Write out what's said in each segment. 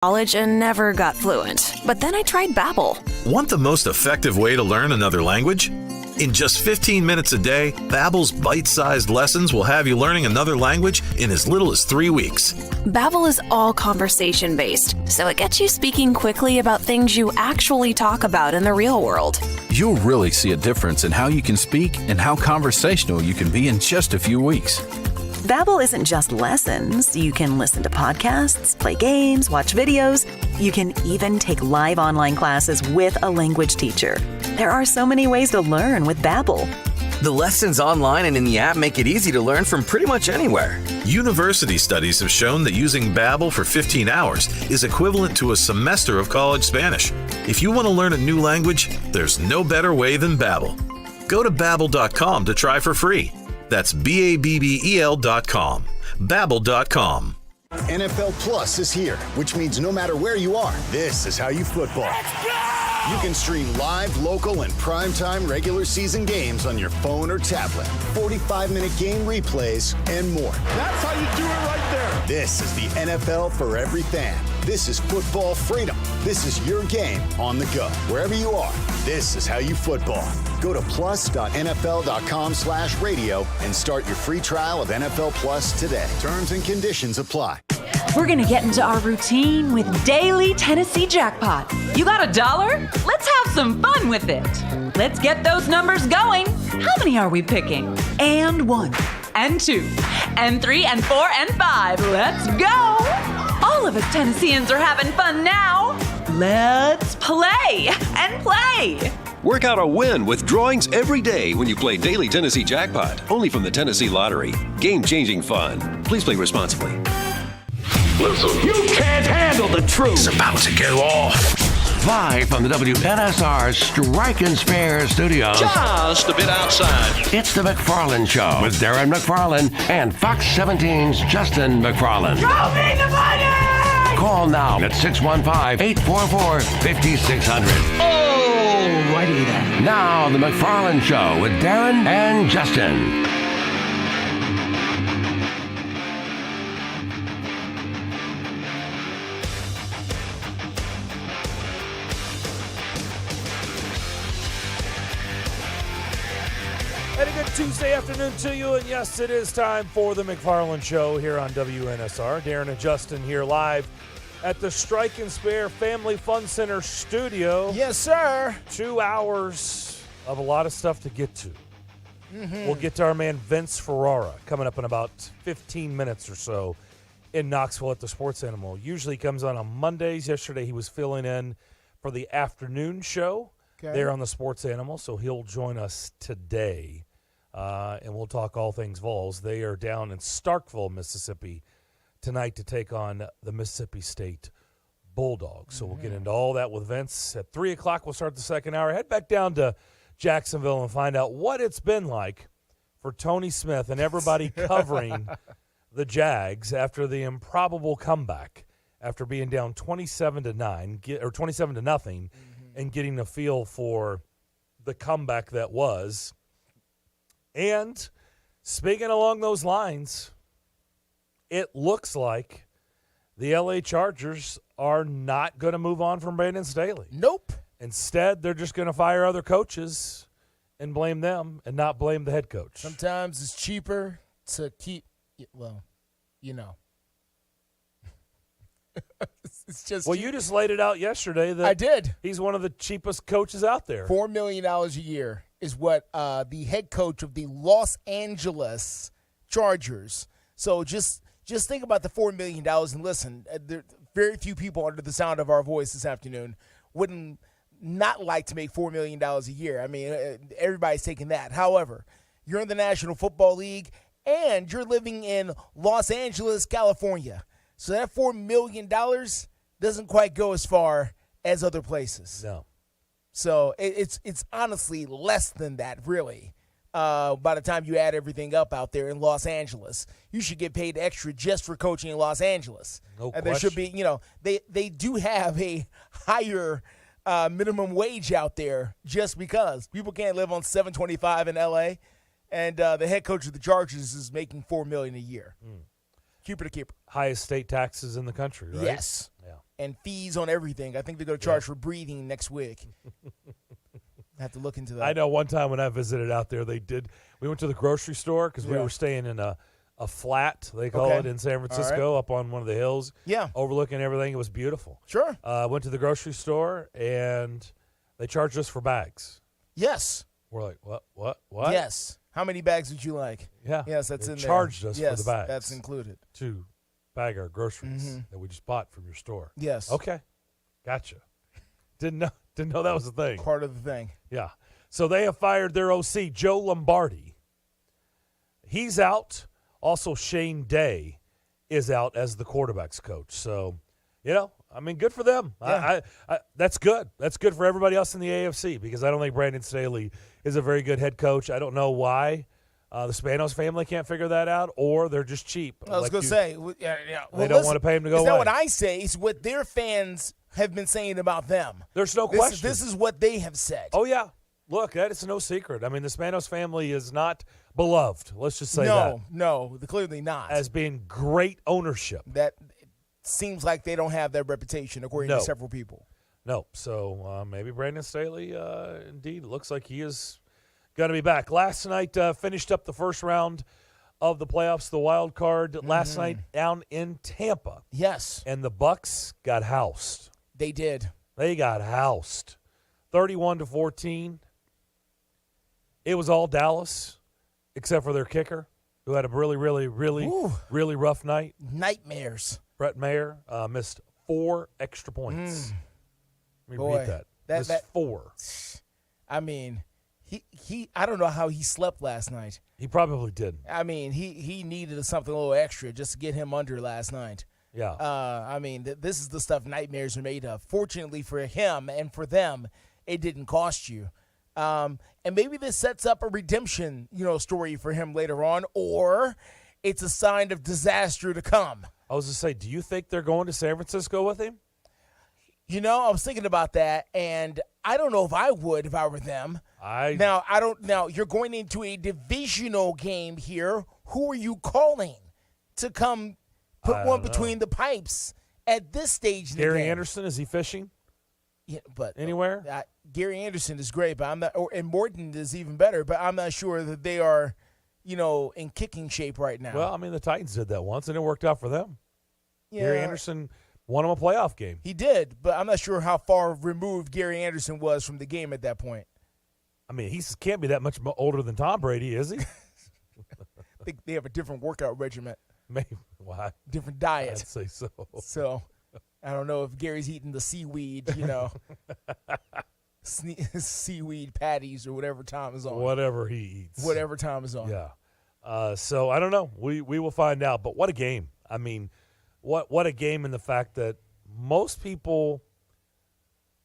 college and never got fluent. But then I tried Babbel. Want the most effective way to learn another language? In just 15 minutes a day, Babbel's bite-sized lessons will have you learning another language in as little as 3 weeks. Babbel is all conversation-based, so it gets you speaking quickly about things you actually talk about in the real world. You'll really see a difference in how you can speak and how conversational you can be in just a few weeks. Babbel isn't just lessons. You can listen to podcasts, play games, watch videos. You can even take live online classes with a language teacher. There are so many ways to learn with Babbel. The lessons online and in the app make it easy to learn from pretty much anywhere. University studies have shown that using Babbel for 15 hours is equivalent to a semester of college Spanish. If you want to learn a new language, there's no better way than Babbel. Go to Babbel.com to try for free. That's Babbel.com. Babbel.com. NFL Plus is here, which means no matter where you are, this is how you football. You can stream live, local, and primetime regular season games on your phone or tablet, 45-minute game replays, and more. That's how you do it right there. This is the NFL for every fan. This is football freedom. This is your game on the go. Wherever you are, this is how you football. Go to plus.nfl.com/radio and start your free trial of NFL Plus today. Terms and conditions apply. We're going to get into our routine with Daily Tennessee Jackpot. You got $1? Let's have some fun with it. Let's get those numbers going. How many are we picking? And 1, and 2, and 3, and 4, and 5. Let's go. All of us Tennesseans are having fun now. Let's play and play. Work out a win with drawings every day when you play Daily Tennessee Jackpot. Only from the Tennessee Lottery. Game-changing fun. Please play responsibly. Listen, you can't handle the truth. It's about to go off. Live from the WNSR Strike and Spare Studios. Just a bit outside. It's the McFarland Show with Darren McFarland and Fox 17's Justin McFarland. Show me the money! Call now at 615-844-5600. Oh, righty then. Now, the McFarland Show with Darren and Justin. And a good Tuesday afternoon to you, and yes, it is time for the McFarland Show here on WNSR. Darren and Justin here live at the Strike and Spare Family Fun Center studio. Yes, sir. 2 hours of a lot of stuff to get to. We'll get to our man Vince Ferrara coming up in about 15 minutes or so in Knoxville at the Sports Animal. Usually comes on Mondays. Yesterday he was filling in for the afternoon show there on the Sports Animal, so he'll join us today. And we'll talk all things Vols. They are down in Starkville, Mississippi, tonight to take on the Mississippi State Bulldogs. So we'll get into all that with Vince. At 3 o'clock, we'll start the second hour. Head back down to Jacksonville and find out what it's been like for Tony Smith and everybody covering the Jags after the improbable comeback after being down 27-9 to nothing, and getting a feel for the comeback that was. And speaking along those lines, it looks like the L.A. Chargers are not going to move on from Brandon Staley. Nope. Instead, they're just going to fire other coaches and blame them and not blame the head coach. Sometimes it's cheaper to keep, well, you know. It's just well, you just laid it out yesterday that I did. He's one of the cheapest coaches out there. $4 million a year is what the head coach of the Los Angeles Chargers. So just think about the $4 million and listen. There very few people under the sound of our voice this afternoon wouldn't not like to make $4 million a year. I mean, everybody's taking that. However, you're in the National Football League and you're living in Los Angeles, California. So that $4 million doesn't quite go as far as other places. No. So it's honestly less than that, really. By the time you add everything up out there in Los Angeles, you should get paid extra just for coaching in Los Angeles. No and there should be, they do have a higher minimum wage out there just because people can't live on $725 in L.A. And the head coach of the Chargers is making $4 million a year. Keeper to keeper. Highest state taxes in the country, right? Yes. Yeah. and fees on everything. I think they're going to charge for breathing next week. I have to look into that. I know one time when I visited out there, we went to the grocery store because we were staying in a flat, they call it, in San Francisco, up on one of the hills. Yeah. Overlooking everything. It was beautiful. Sure. Went to the grocery store, and they charged us for bags. Yes. We're like, what? Yes. How many bags would you like? Yeah. Yes, that's they in there. Charged us for the bags. That's included. To bag our groceries that we just bought from your store. Yes. Okay. Gotcha. Didn't know that was a thing. Part of the thing. Yeah. So they have fired their OC, Joe Lombardi. He's out. Also, Shane Day is out as the quarterback's coach. So, good for them. Yeah. That's good. That's good for everybody else in the AFC because I don't think Brandon Staley is a very good head coach. I don't know why the Spanos family can't figure that out, or they're just cheap. I was going to say. Yeah. They don't want to pay him to go away. Is that what I say? It's what their fans have been saying about them. There's no question. This is what they have said. Oh, yeah. Look, that is no secret. I mean, the Spanos family is not beloved. Let's just say that. No, clearly not. As being great ownership. That seems like they don't have that reputation, according to several people. No. So maybe Brandon Staley, indeed, looks like he is going to be back. Last night finished up the first round of the playoffs, the wild card, last night down in Tampa. Yes. And the Bucks got housed. They did. They got housed. 31-14. It was all Dallas, except for their kicker, who had a really, really, really, really rough night. Nightmares. Brett Mayer missed 4 extra points. Let me read that. Missed 4. I mean, he I don't know how he slept last night. He probably did. I mean, he needed something a little extra just to get him under last night. Yeah. I mean, this is the stuff nightmares are made of. Fortunately for him and for them, it didn't cost you. And maybe this sets up a redemption, story for him later on, or it's a sign of disaster to come. I was going to say, do you think they're going to San Francisco with him? I was thinking about that, and I don't know if I would if I were them. Now, you're going into a divisional game here. Who are you calling to come put one between the pipes at this stage in the game? Gary Anderson, is he fishing? Yeah, but anywhere? Gary Anderson is great, but I'm not. And Morton is even better, but I'm not sure that they are, in kicking shape right now. Well, I mean, the Titans did that once, and it worked out for them. Yeah. Gary Anderson won him a playoff game. He did, but I'm not sure how far removed Gary Anderson was from the game at that point. I mean, he can't be that much older than Tom Brady, is he? I think they have a different workout regimen. Maybe. Why? Different diet. I'd say so. So, I don't know if Gary's eating the seaweed, seaweed patties or whatever Tom is on. Whatever he eats. Whatever Tom is on. Yeah. So, I don't know. We will find out. But what a game. I mean, what a game in the fact that most people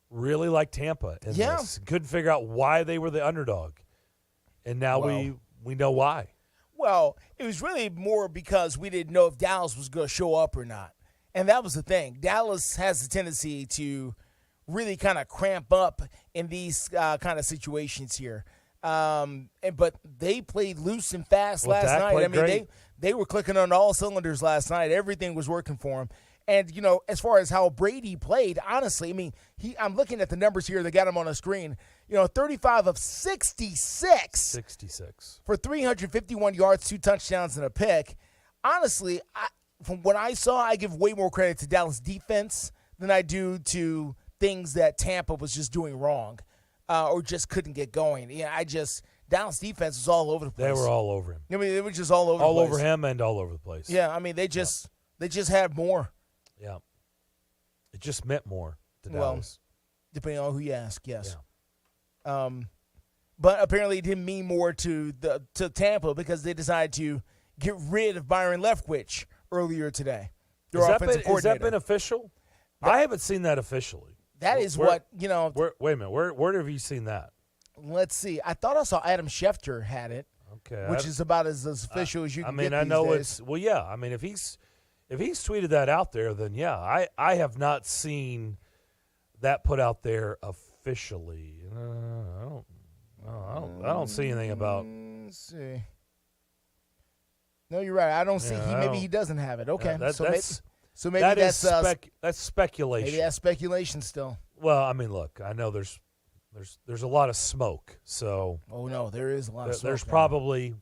really like Tampa in this. Couldn't figure out why they were the underdog. And now we know why. Well, it was really more because we didn't know if Dallas was going to show up or not. And that was the thing. Dallas has a tendency to really kind of cramp up in these kind of situations here. But they played loose and fast last night. I mean, they were clicking on all cylinders last night. Everything was working for them. And, as far as how Brady played, honestly, I mean, I'm looking at the numbers here. They got him on the screen. 35 of 66. 66. For 351 yards, 2 touchdowns, and a pick. Honestly, from what I saw, I give way more credit to Dallas defense than I do to things that Tampa was just doing wrong or just couldn't get going. Dallas defense was all over the place. They were all over him. I mean, it was just all over the place. All over him and all over the place. Yeah, I mean, they just had more. Yeah. It just meant more to Dallas. Depending on who you ask, yes. Yeah. But apparently it didn't mean more to Tampa because they decided to get rid of Byron Leftwich earlier today. Has that been official? I haven't seen that officially. That is wait a minute. Where have you seen that? Let's see. I thought I saw Adam Schefter had it. Okay. Which is about as official as you can get these days. I mean, if he's tweeted that out there, then I have not seen that put out there officially. I don't see anything about. Let's see. No, you're right. I don't see. Maybe he doesn't have it. Okay, So maybe that's that's speculation. Maybe that's speculation still. Well, I mean, look, I know there's a lot of smoke, so oh no, there is a lot of smoke.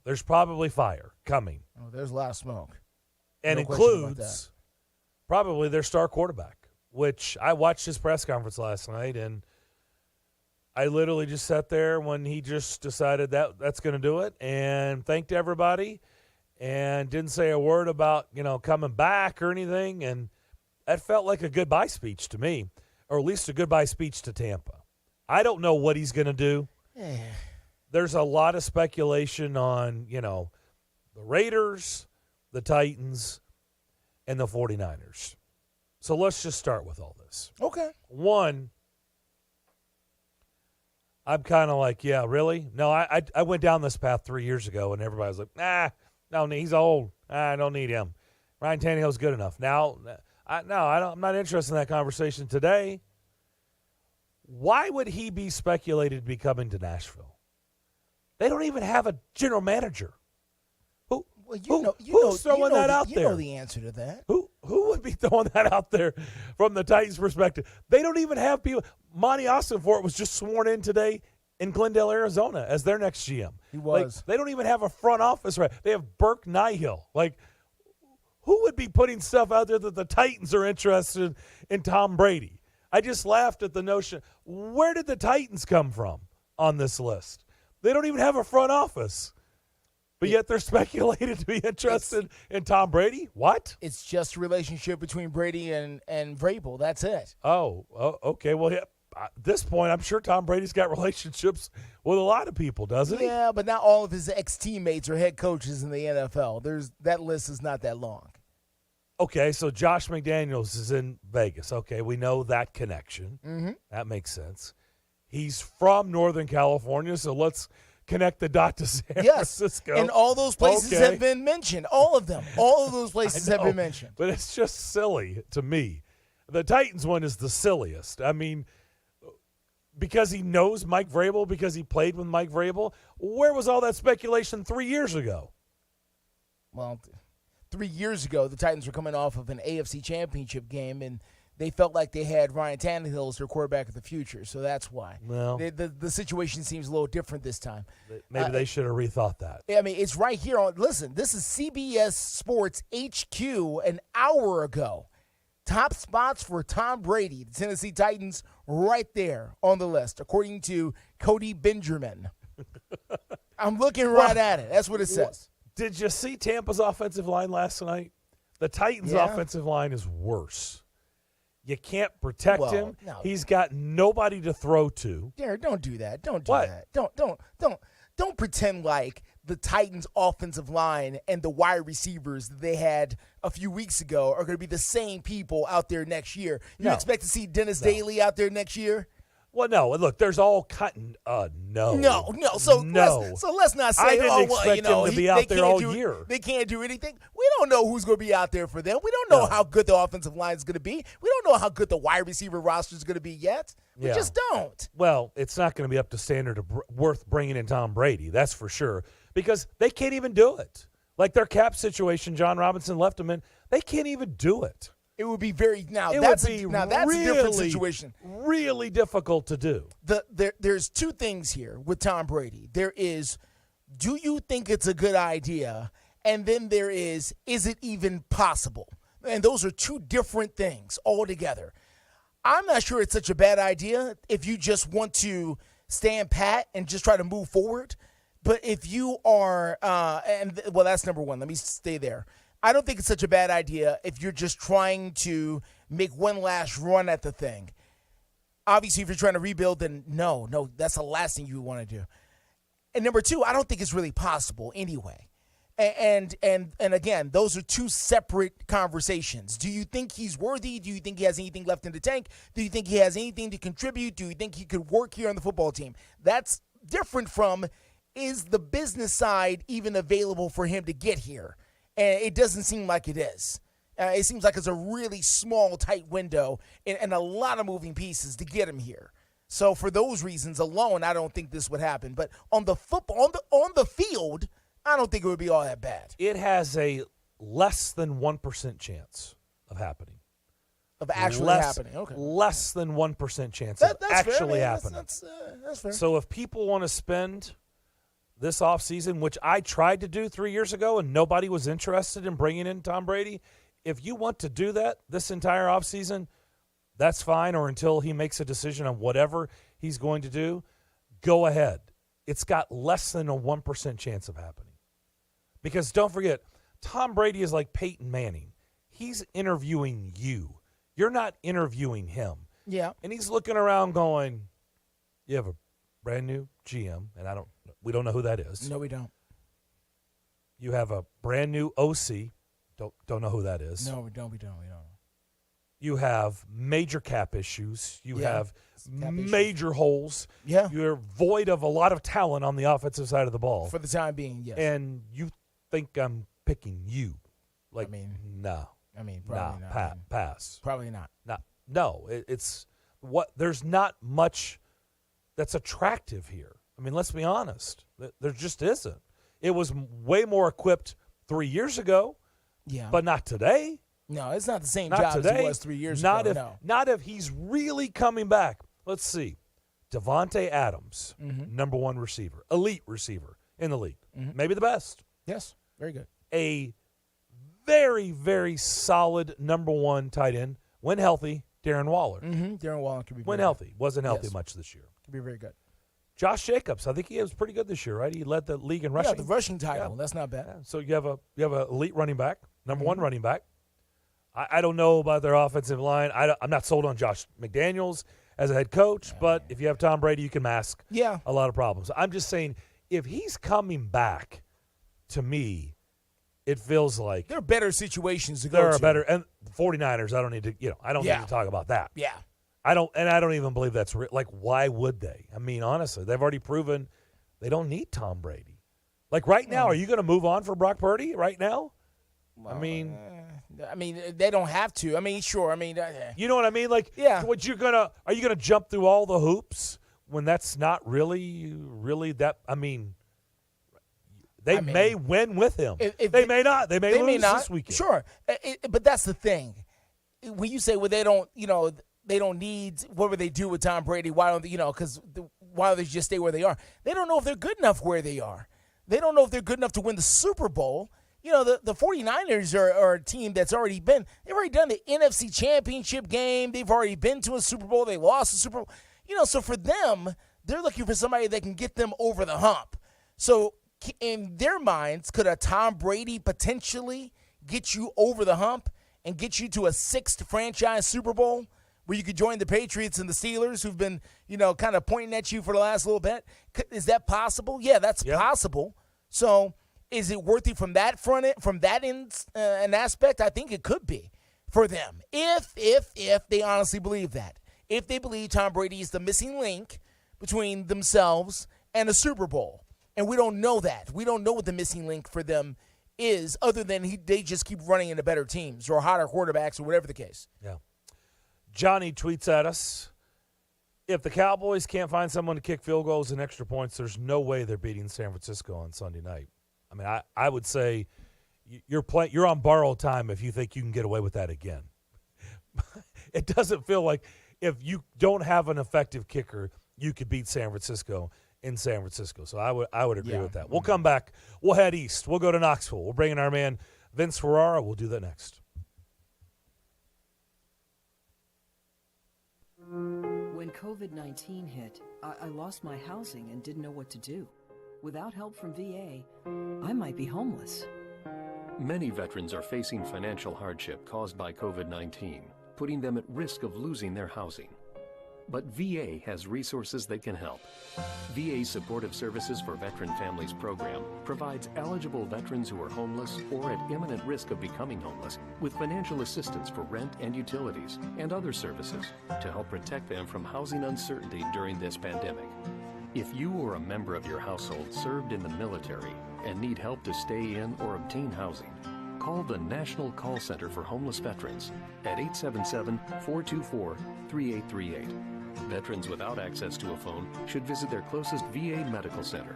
There's probably fire coming. Oh, there's a lot of smoke, and includes probably their star quarterback, which I watched his press conference last night, and I literally just sat there when he just decided that's going to do it, and thanked everybody, and didn't say a word about coming back or anything, and that felt like a goodbye speech to me, or at least a goodbye speech to Tampa. I don't know what he's going to do. There's a lot of speculation on, the Raiders, the Titans, and the 49ers. So let's just start with all this. Okay. One, I'm kind of like, yeah, really? No, I went down this path 3 years ago, and everybody was like, no, he's old. I don't need him. Ryan Tannehill's good enough. Now, I'm not interested in that conversation today. Why would he be speculated to be coming to Nashville? They don't even have a general manager. Who's throwing that out there? You know the answer to that. Who would be throwing that out there from the Titans' perspective? They don't even have people. Monty Ossenfort was just sworn in today in Glendale, Arizona, as their next GM. He was. They don't even have a front office. Right? They have Burke Nihill. Who would be putting stuff out there that the Titans are interested in Tom Brady? I just laughed at the notion. Where did the Titans come from on this list? They don't even have a front office. But yet they're speculated to be interested in Tom Brady? What? It's just a relationship between Brady and Vrabel. That's it. Oh, okay. Well, at this point, I'm sure Tom Brady's got relationships with a lot of people, doesn't he? Yeah, but not all of his ex-teammates are head coaches in the NFL. That list is not that long. Okay, so Josh McDaniels is in Vegas. Okay, we know that connection. Mm-hmm. That makes sense. He's from Northern California, so let's connect the dot to San Francisco. And all those places have been mentioned. All of them. All of those places have been mentioned. But it's just silly to me. The Titans one is the silliest. I mean, because he knows Mike Vrabel, because he played with Mike Vrabel. Where was all that speculation 3 years ago? Well, 3 years ago, the Titans were coming off of an AFC championship game, and they felt like they had Ryan Tannehill as their quarterback of the future, so that's why. Well, the situation seems a little different this time. Maybe they should have rethought that. I mean, it's right here on. Listen, this is CBS Sports HQ an hour ago. Top spots for Tom Brady, the Tennessee Titans, right there on the list, according to Cody Benjamin. I'm looking right at it. That's what it says. Did you see Tampa's offensive line last night? The Titans' offensive line is worse. You can't protect him. No. He's got nobody to throw to. Derek, don't do that. Don't do that. Don't pretend like the Titans' offensive line and the wide receivers that they had a few weeks ago are going to be the same people out there next year. You expect to see Dennis Daly out there next year? Well, no. Look, there's all cutting. No. So let's not say, I didn't expect him to be out there all year. They can't do anything. We don't know who's going to be out there for them. We don't know how good the offensive line is going to be. We don't know how good the wide receiver roster is going to be yet. We just don't. Well, it's not going to be up to standard worth bringing in Tom Brady. That's for sure. Because they can't even do it. Like their cap situation, John Robinson left them in. They can't even do it. It would be that's a different situation. Really difficult to do. There's two things here with Tom Brady. There is, do you think it's a good idea? And then there is it even possible? And those are two different things altogether. I'm not sure it's such a bad idea if you just want to stand pat and just try to move forward. But if you are, that's number one. Let me stay there. I don't think it's such a bad idea if you're just trying to make one last run at the thing. Obviously, if you're trying to rebuild, then no, that's the last thing you would want to do. And number two, I don't think it's really possible anyway. And again, those are two separate conversations. Do you think he's worthy? Do you think he has anything left in the tank? Do you think he has anything to contribute? Do you think he could work here on the football team? That's different from, is the business side even available for him to get here? And it doesn't seem like it is. It seems like it's a really small, tight window and a lot of moving pieces to get him here. So for those reasons alone, I don't think this would happen. But on the football, on the field, I don't think it would be all that bad. It has a less than 1% chance of happening. Of actually happening. Okay. Less than 1% chance of actually happening. That's fair. So if people want to spend this offseason, which I tried to do 3 years ago and nobody was interested in bringing in Tom Brady, if you want to do that this entire offseason, that's fine, or until he makes a decision on whatever he's going to do, go ahead. It's got less than a 1% chance of happening. Because don't forget, Tom Brady is like Peyton Manning. He's interviewing you. You're not interviewing him. Yeah. And he's looking around going, you have a brand new GM, and we don't know who that is. No, we don't. You have a brand new OC. Don't know who that is. No, we don't. You have major cap issues. You have cap major holes. Yeah. You're void of a lot of talent on the offensive side of the ball. For the time being, yes. And you think I'm picking you. Like, no. Probably not. Pass. Probably not. No, it's what there's not much that's attractive here. I mean, let's be honest. There just isn't. It was way more equipped 3 years ago, but not today. No, it's not the same Not job today. as it was 3 years ago. Not if he's really coming back. Let's see. Devontae Adams, number one receiver, elite receiver in the league, maybe the best. Yes, very good. A very, very solid number one tight end, when healthy, Darren Waller. Darren Waller could be when very healthy. good. Wasn't healthy much this year. Could be very good. Josh Jacobs, I think he was pretty good this year, right? He led the league in rushing. Yeah, the rushing title. That's not bad. Yeah. So you have a elite running back, number one running back. I don't know about their offensive line. I'm not sold on Josh McDaniels as a head coach, but if you have Tom Brady, you can mask a lot of problems. I'm just saying, if he's coming back, to me, it feels like there are better situations to go there to. are better, and 49ers. I don't need to, need to talk about that. Yeah. I don't even believe that's like. Why would they? I mean, honestly, they've already proven they don't need Tom Brady. Like right now, are you going to move on for Brock Purdy right now? Well, they don't have to. I mean, sure. I mean, you know what I mean? Like, are you gonna jump through all the hoops when that's not really that? I mean, they may win with him. They may not. They may lose this weekend. Sure, but that's the thing. When you say, well, they don't, they don't need. What would they do with Tom Brady? Why don't they, because why don't they just stay where they are? They don't know if they're good enough where they are. They don't know if they're good enough to win the Super Bowl. The 49ers are a team that's already been – they've already done the NFC Championship game. They've already been to a Super Bowl. They lost the Super Bowl. So for them, they're looking for somebody that can get them over the hump. So in their minds, could a Tom Brady potentially get you over the hump and get you to a sixth franchise Super Bowl where you could join the Patriots and the Steelers who've been, kind of pointing at you for the last little bit? Is that possible? Yeah, that's possible. So – is it worthy from that an aspect? I think it could be for them if they honestly believe that. If they believe Tom Brady is the missing link between themselves and a Super Bowl, and we don't know that. We don't know what the missing link for them is, other than they just keep running into better teams or hotter quarterbacks or whatever the case. Yeah. Johnny tweets at us, if the Cowboys can't find someone to kick field goals and extra points, there's no way they're beating San Francisco on Sunday night. I mean, I would say you're on borrowed time if you think you can get away with that again. It doesn't feel like if you don't have an effective kicker, you could beat San Francisco in San Francisco. So I would agree with that. We'll come back. We'll head east. We'll go to Knoxville. We'll bring in our man Vince Ferrara. We'll do that next. When COVID-19 hit, I lost my housing and didn't know what to do. Without help from VA, I might be homeless. Many veterans are facing financial hardship caused by COVID-19, putting them at risk of losing their housing. But VA has resources that can help. VA Supportive Services for Veteran Families program provides eligible veterans who are homeless or at imminent risk of becoming homeless with financial assistance for rent and utilities and other services to help protect them from housing uncertainty during this pandemic. If you or a member of your household served in the military and need help to stay in or obtain housing, call the National Call Center for Homeless Veterans at 877-424-3838. Veterans without access to a phone should visit their closest VA medical center.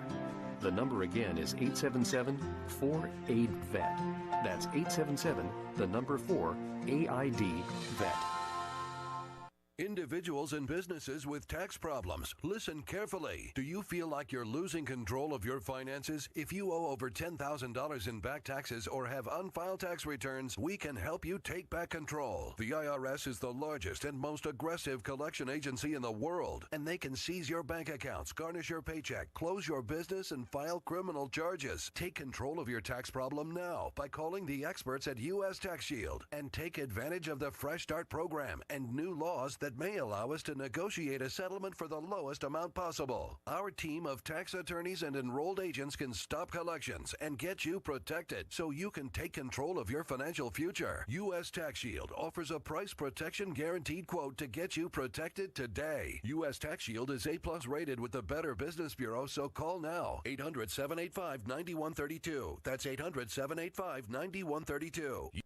The number again is 877-4-AID-VET. That's 877-4-AID-VET. AID Vet. Individuals and businesses with tax problems, listen carefully. Do you feel like you're losing control of your finances? If you owe over $10,000 in back taxes or have unfiled tax returns, we can help you take back control. The IRS is the largest and most aggressive collection agency in the world, and they can seize your bank accounts, garnish your paycheck, close your business, and file criminal charges. Take control of your tax problem now by calling the experts at U.S. Tax Shield and take advantage of the Fresh Start program and new laws that may allow us to negotiate a settlement for the lowest amount possible. Our team of tax attorneys and enrolled agents can stop collections and get you protected so you can take control of your financial future. U.S. Tax Shield offers a price protection guaranteed quote to get you protected today. U.S. Tax Shield is A+ rated with the Better Business Bureau, so call now. 800-785-9132. That's 800-785-9132.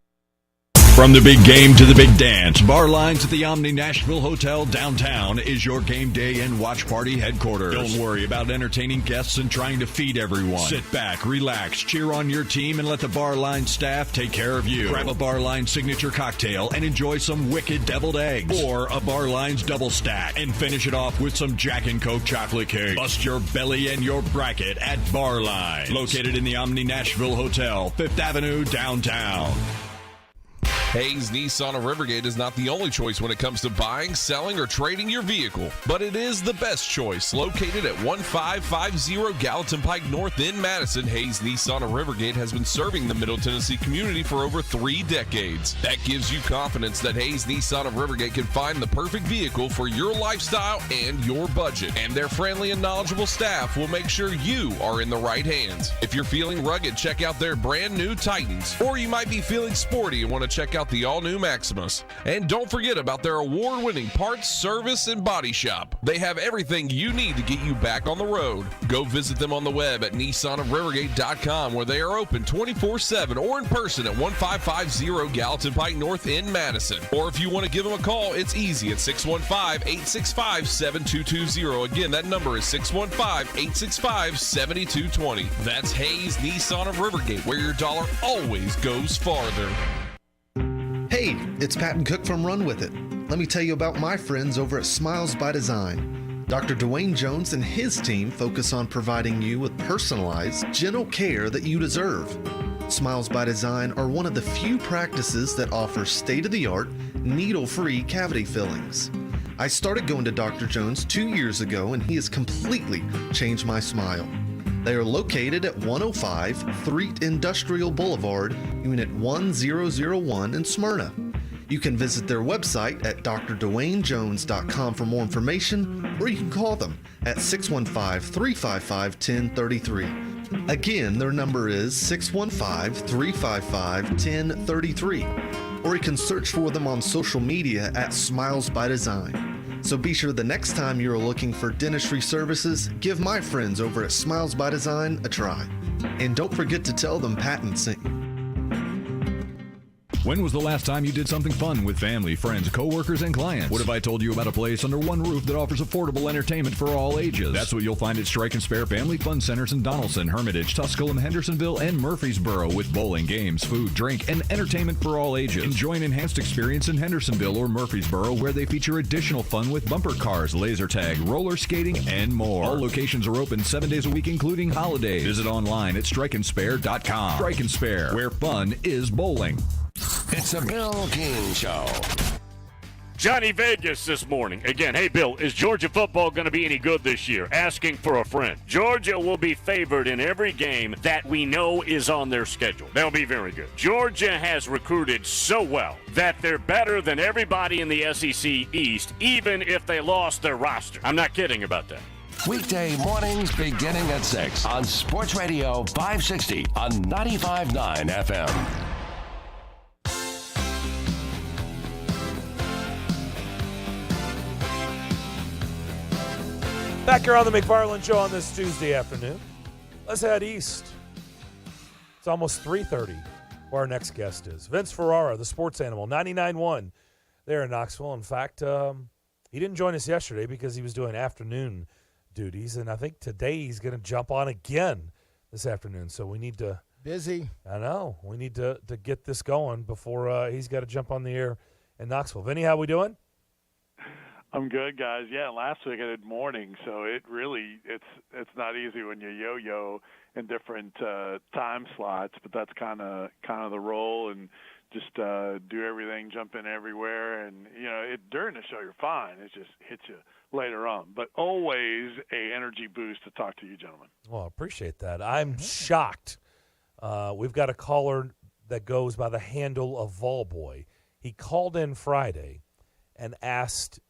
From the big game to the big dance, Bar Lines at the Omni Nashville Hotel downtown is your game day and watch party headquarters. Don't worry about entertaining guests and trying to feed everyone. Sit back, relax, cheer on your team, and let the Bar Lines staff take care of you. Grab a Bar Lines signature cocktail and enjoy some wicked deviled eggs. Or a Bar Lines double stack and finish it off with some Jack and Coke chocolate cake. Bust your belly and your bracket at Bar Lines. Located in the Omni Nashville Hotel, 5th Avenue, downtown. Hayes Nissan of Rivergate is not the only choice when it comes to buying, selling, or trading your vehicle, but it is the best choice. Located at 1550 Gallatin Pike North in Madison, Hayes Nissan of Rivergate has been serving the Middle Tennessee community for over 3 decades. That gives you confidence that Hayes Nissan of Rivergate can find the perfect vehicle for your lifestyle and your budget. And their friendly and knowledgeable staff will make sure you are in the right hands. If you're feeling rugged, check out their brand new Titans. Or you might be feeling sporty and want to check out the all-new Maximus. And don't forget about their award-winning parts, service, and body shop. They have everything you need to get you back on the road. Go visit them on the web at nissanofrivergate.com, where they are open 24/7 or in person at 1550 Gallatin Pike North in Madison. Or if you want to give them a call, it's easy at 615-865-7220. Again, that number is 615-865-7220. That's Hayes Nissan of Rivergate, where your dollar always goes farther. Hey, it's Patton Cook from Run With It. Let me tell you about my friends over at Smiles by Design. Dr. Dwayne Jones and his team focus on providing you with personalized, gentle care that you deserve. Smiles by Design are one of the few practices that offer state-of-the-art, needle-free cavity fillings. I started going to Dr. Jones 2 years ago, and he has completely changed my smile. They are located at 105 Threet Industrial Boulevard, Unit 1001 in Smyrna. You can visit their website at drdwaynejones.com for more information, or you can call them at 615-355-1033. Again, their number is 615-355-1033, or you can search for them on social media at Smiles by Design. So be sure the next time you're looking for dentistry services, give my friends over at Smiles by Design a try. And don't forget to tell them Patton sent you. When was the last time you did something fun with family, friends, coworkers, and clients? What if I told you about a place under one roof that offers affordable entertainment for all ages? That's what you'll find at Strike and Spare Family Fun Centers in Donaldson, Hermitage, Tusculum, Hendersonville, and Murfreesboro, with bowling, games, food, drink, and entertainment for all ages. Enjoy an enhanced experience in Hendersonville or Murfreesboro, where they feature additional fun with bumper cars, laser tag, roller skating, and more. All locations are open 7 days a week, including holidays. Visit online at strikeandspare.com. Strike and Spare, where fun is bowling. It's a Bill King Show. Johnny Vegas this morning. Again, hey, Bill, is Georgia football going to be any good this year? Asking for a friend. Georgia will be favored in every game that we know is on their schedule. They'll be very good. Georgia has recruited so well that they're better than everybody in the SEC East, even if they lost their roster. I'm not kidding about that. Weekday mornings beginning at 6 on Sports Radio 560 on 95.9 FM. Back here on the McFarland Show on this Tuesday afternoon. Let's head east. It's almost 3:30 where our next guest is. Vince Ferrara, the sports animal, 99.1 there in Knoxville. In fact, he didn't join us yesterday because he was doing afternoon duties, and I think today he's going to jump on again this afternoon. So we need to Busy. I know. We need to get this going before he's got to jump on the air in Knoxville. Vinny, how we doing? I'm good, guys. Yeah, last week I did morning, so it's not easy when you yo-yo in different time slots, but that's kind of the role, and just do everything, jump in everywhere, and during the show you're fine. It just hits you later on, but always a energy boost to talk to you gentlemen. Well, I appreciate that. I'm shocked. We've got a caller that goes by the handle of Volboy. He called in Friday and asked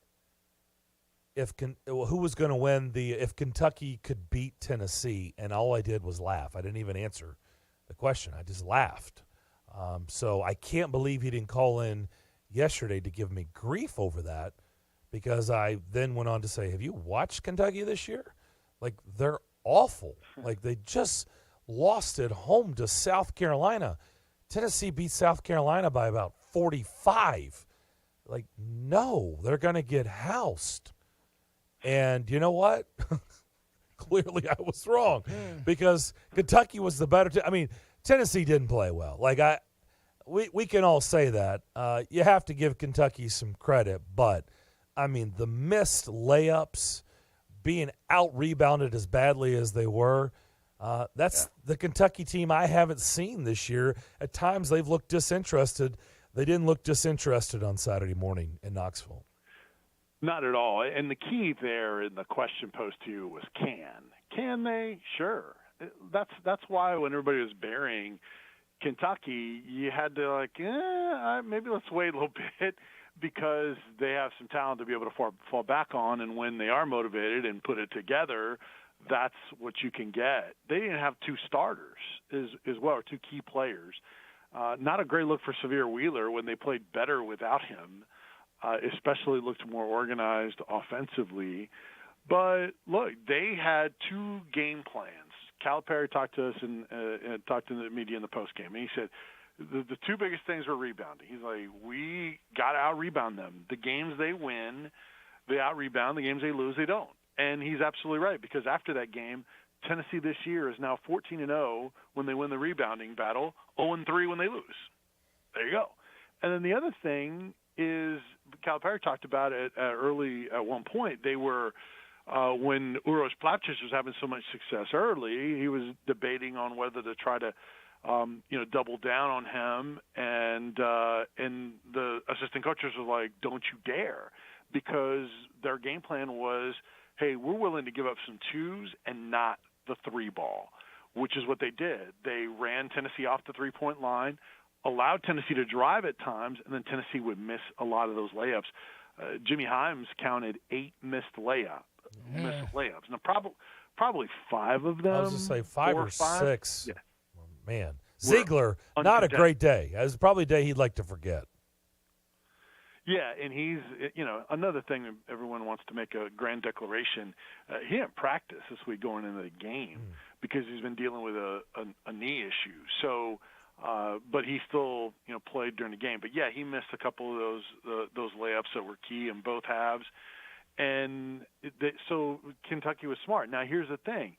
who was going to win if Kentucky could beat Tennessee, and all I did was laugh. I didn't even answer the question. I just laughed. So I can't believe he didn't call in yesterday to give me grief over that, because I then went on to say, have you watched Kentucky this year? Like, they're awful. Like, they just lost at home to South Carolina. Tennessee beat South Carolina by about 45. Like, no, they're going to get housed. And you know what? Clearly I was wrong, because Kentucky was the better team. I mean, Tennessee didn't play well. Like, we can all say that. You have to give Kentucky some credit, but I mean, the missed layups, being out-rebounded as badly as they were, that's the Kentucky team I haven't seen this year. At times they've looked disinterested. They didn't look disinterested on Saturday morning in Knoxville. Not at all. And the key there in the question posed to you was can they? Sure. That's why when everybody was burying Kentucky, you had to maybe let's wait a little bit, because they have some talent to be able to fall back on, and when they are motivated and put it together, that's what you can get. They didn't have two starters as well, or two key players. Not a great look for Severe Wheeler when they played better without him. Especially looked more organized offensively. But, look, they had two game plans. Calipari talked to us and talked to the media in the postgame, and he said the two biggest things were rebounding. He's like, we got to out-rebound them. The games they win, they out-rebound. The games they lose, they don't. And he's absolutely right, because after that game, Tennessee this year is now 14-0 when they win the rebounding battle, 0-3 when they lose. There you go. And then the other thing is, Calipari talked about it early at one point. They were when Uros Plavšić was having so much success early, he was debating on whether to try to double down on him, and the assistant coaches were like, don't you dare, because their game plan was, hey, we're willing to give up some twos and not the three ball, which is what they did. They ran Tennessee off the three-point line, allowed Tennessee to drive at times, and then Tennessee would miss a lot of those layups. Jimmy Himes counted 8 missed layups. Now, probably 5 of them. I was going to say 5 or 6. Yeah. Man, Ziegler, not a great day. It was probably a day he'd like to forget. Yeah, and he's, another thing everyone wants to make a grand declaration. He didn't practice this week going into the game because he's been dealing with a knee issue. So, but he still, played during the game. But yeah, he missed a couple of those layups that were key in both halves, and so Kentucky was smart. Now here's the thing: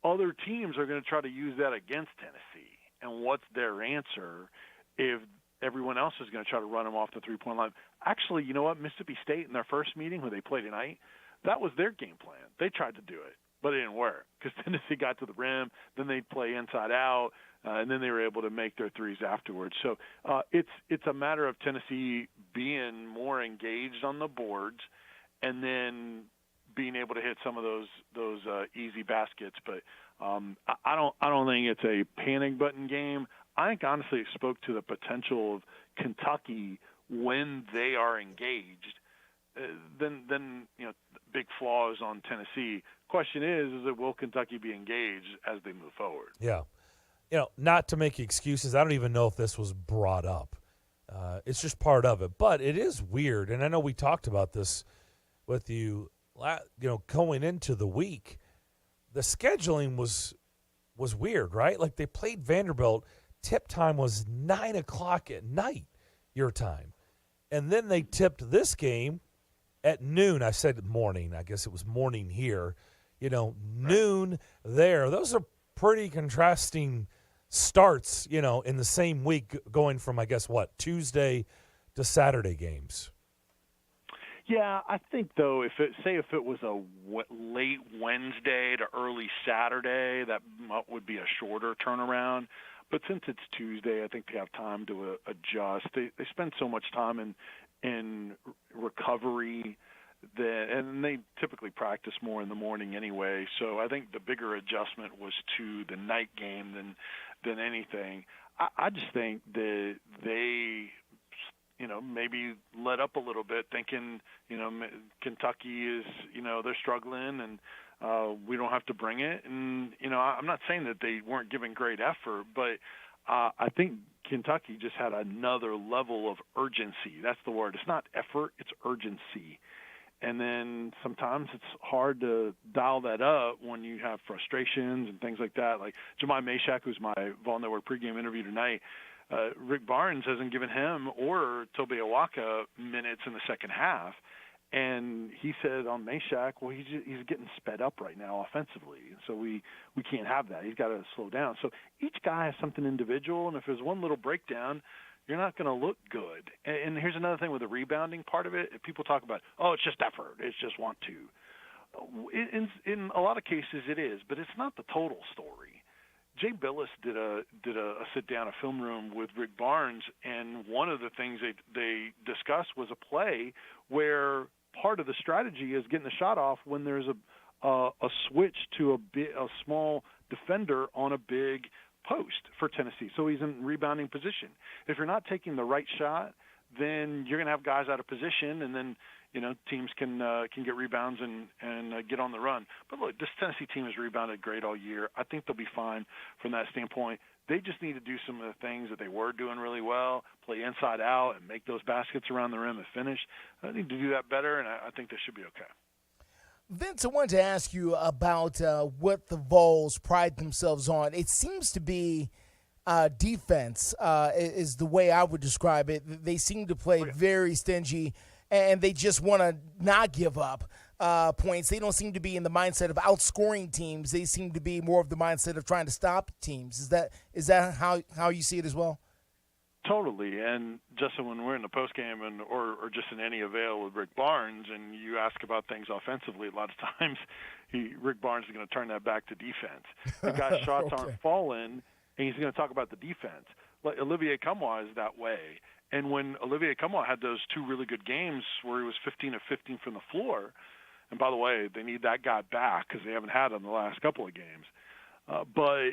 other teams are going to try to use that against Tennessee, and what's their answer if everyone else is going to try to run them off the three-point line? Actually, you know what? Mississippi State in their first meeting when they played tonight, that was their game plan. They tried to do it, but it didn't work because Tennessee got to the rim, then they'd play inside out, and then they were able to make their threes afterwards. So it's a matter of Tennessee being more engaged on the boards and then being able to hit some of those easy baskets. But I don't think it's a panic button game. I think honestly it spoke to the potential of Kentucky when they are engaged. Then big flaws on Tennessee. Question is it will Kentucky be engaged as they move forward? Yeah. Not to make excuses, I don't even know if this was brought up. It's just part of it. But it is weird, and I know we talked about this with you, going into the week. The scheduling was weird, right? Like they played Vanderbilt. Tip time was 9 o'clock at night, your time. And then they tipped this game at noon. I said morning. I guess it was morning here. Noon there. Those are pretty contrasting starts, in the same week, going from, I guess, Tuesday to Saturday games. Yeah, I think, though, if it was a late Wednesday to early Saturday, that would be a shorter turnaround. But since it's Tuesday, I think they have time to adjust. They spend so much time in recovery, and they typically practice more in the morning anyway. So I think the bigger adjustment was to the night game than anything. I just think that they maybe let up a little bit, thinking, Kentucky is, they're struggling and we don't have to bring it. And, I'm not saying that they weren't giving great effort, but I think Kentucky just had another level of urgency. That's the word. It's not effort, it's urgency. And then sometimes it's hard to dial that up when you have frustrations and things like that. Like Jemai Mashak, who's my Vol Network pregame interview tonight, Rick Barnes hasn't given him or Tobe Awaka minutes in the second half. And he said on Mashak, well, he's getting sped up right now offensively. So we can't have that. He's got to slow down. So each guy has something individual, and if there's one little breakdown, you're not going to look good. And here's another thing with the rebounding part of it. If people talk about, it's just effort, it's just want to. In a lot of cases it is, but it's not the total story. Jay Billis did a sit-down, a film room with Rick Barnes, and one of the things they discussed was a play where part of the strategy is getting the shot off when there's a switch to a small defender on a big post for Tennessee. So he's in rebounding position. If you're not taking the right shot, then you're going to have guys out of position, and then teams can get rebounds and get on the run. But look, this Tennessee team has rebounded great all year. I think they'll be fine from that standpoint. They just need to do some of the things that they were doing really well, play inside out and make those baskets around the rim and finish. I need to do that better, and I think they should be okay. Vince, I wanted to ask you about what the Vols pride themselves on. It seems to be defense is the way I would describe it. They seem to play very stingy, and they just want to not give up points. They don't seem to be in the mindset of outscoring teams. They seem to be more of the mindset of trying to stop teams. Is that how you see it as well? Totally. And Justin, when we're in the postgame or just in any avail with Rick Barnes and you ask about things offensively, a lot of times Rick Barnes is going to turn that back to defense. The guy's shots aren't falling, and he's going to talk about the defense. Like Olivier Kamwa is that way. And when Olivier Kamwa had those two really good games where he was 15 of 15 from the floor, and by the way, they need that guy back because they haven't had him the last couple of games. But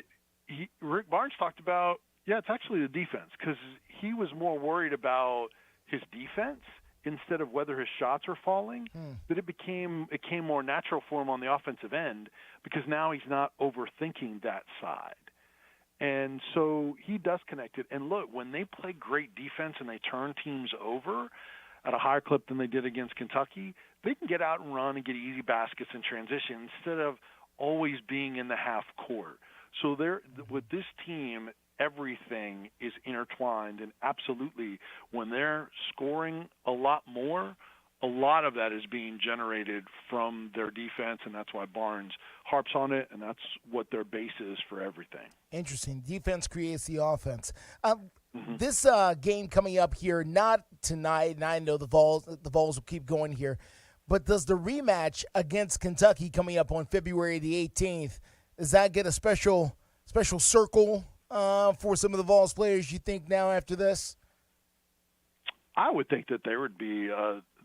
Rick Barnes talked about, it's actually the defense, because he was more worried about his defense instead of whether his shots are falling. But it came more natural for him on the offensive end because now he's not overthinking that side. And so he does connect it. And look, when they play great defense and they turn teams over at a higher clip than they did against Kentucky, they can get out and run and get easy baskets in transition instead of always being in the half court. So with this team, everything is intertwined, and absolutely when they're scoring a lot more, a lot of that is being generated from their defense, and that's why Barnes harps on it, and that's what their base is for everything. Interesting. Defense creates the offense. This game coming up here, not tonight, and I know the Vols will keep going here, but does the rematch against Kentucky coming up on February the 18th, does that get a special circle for some of the Vols players, you think, now after this? I would think that there would be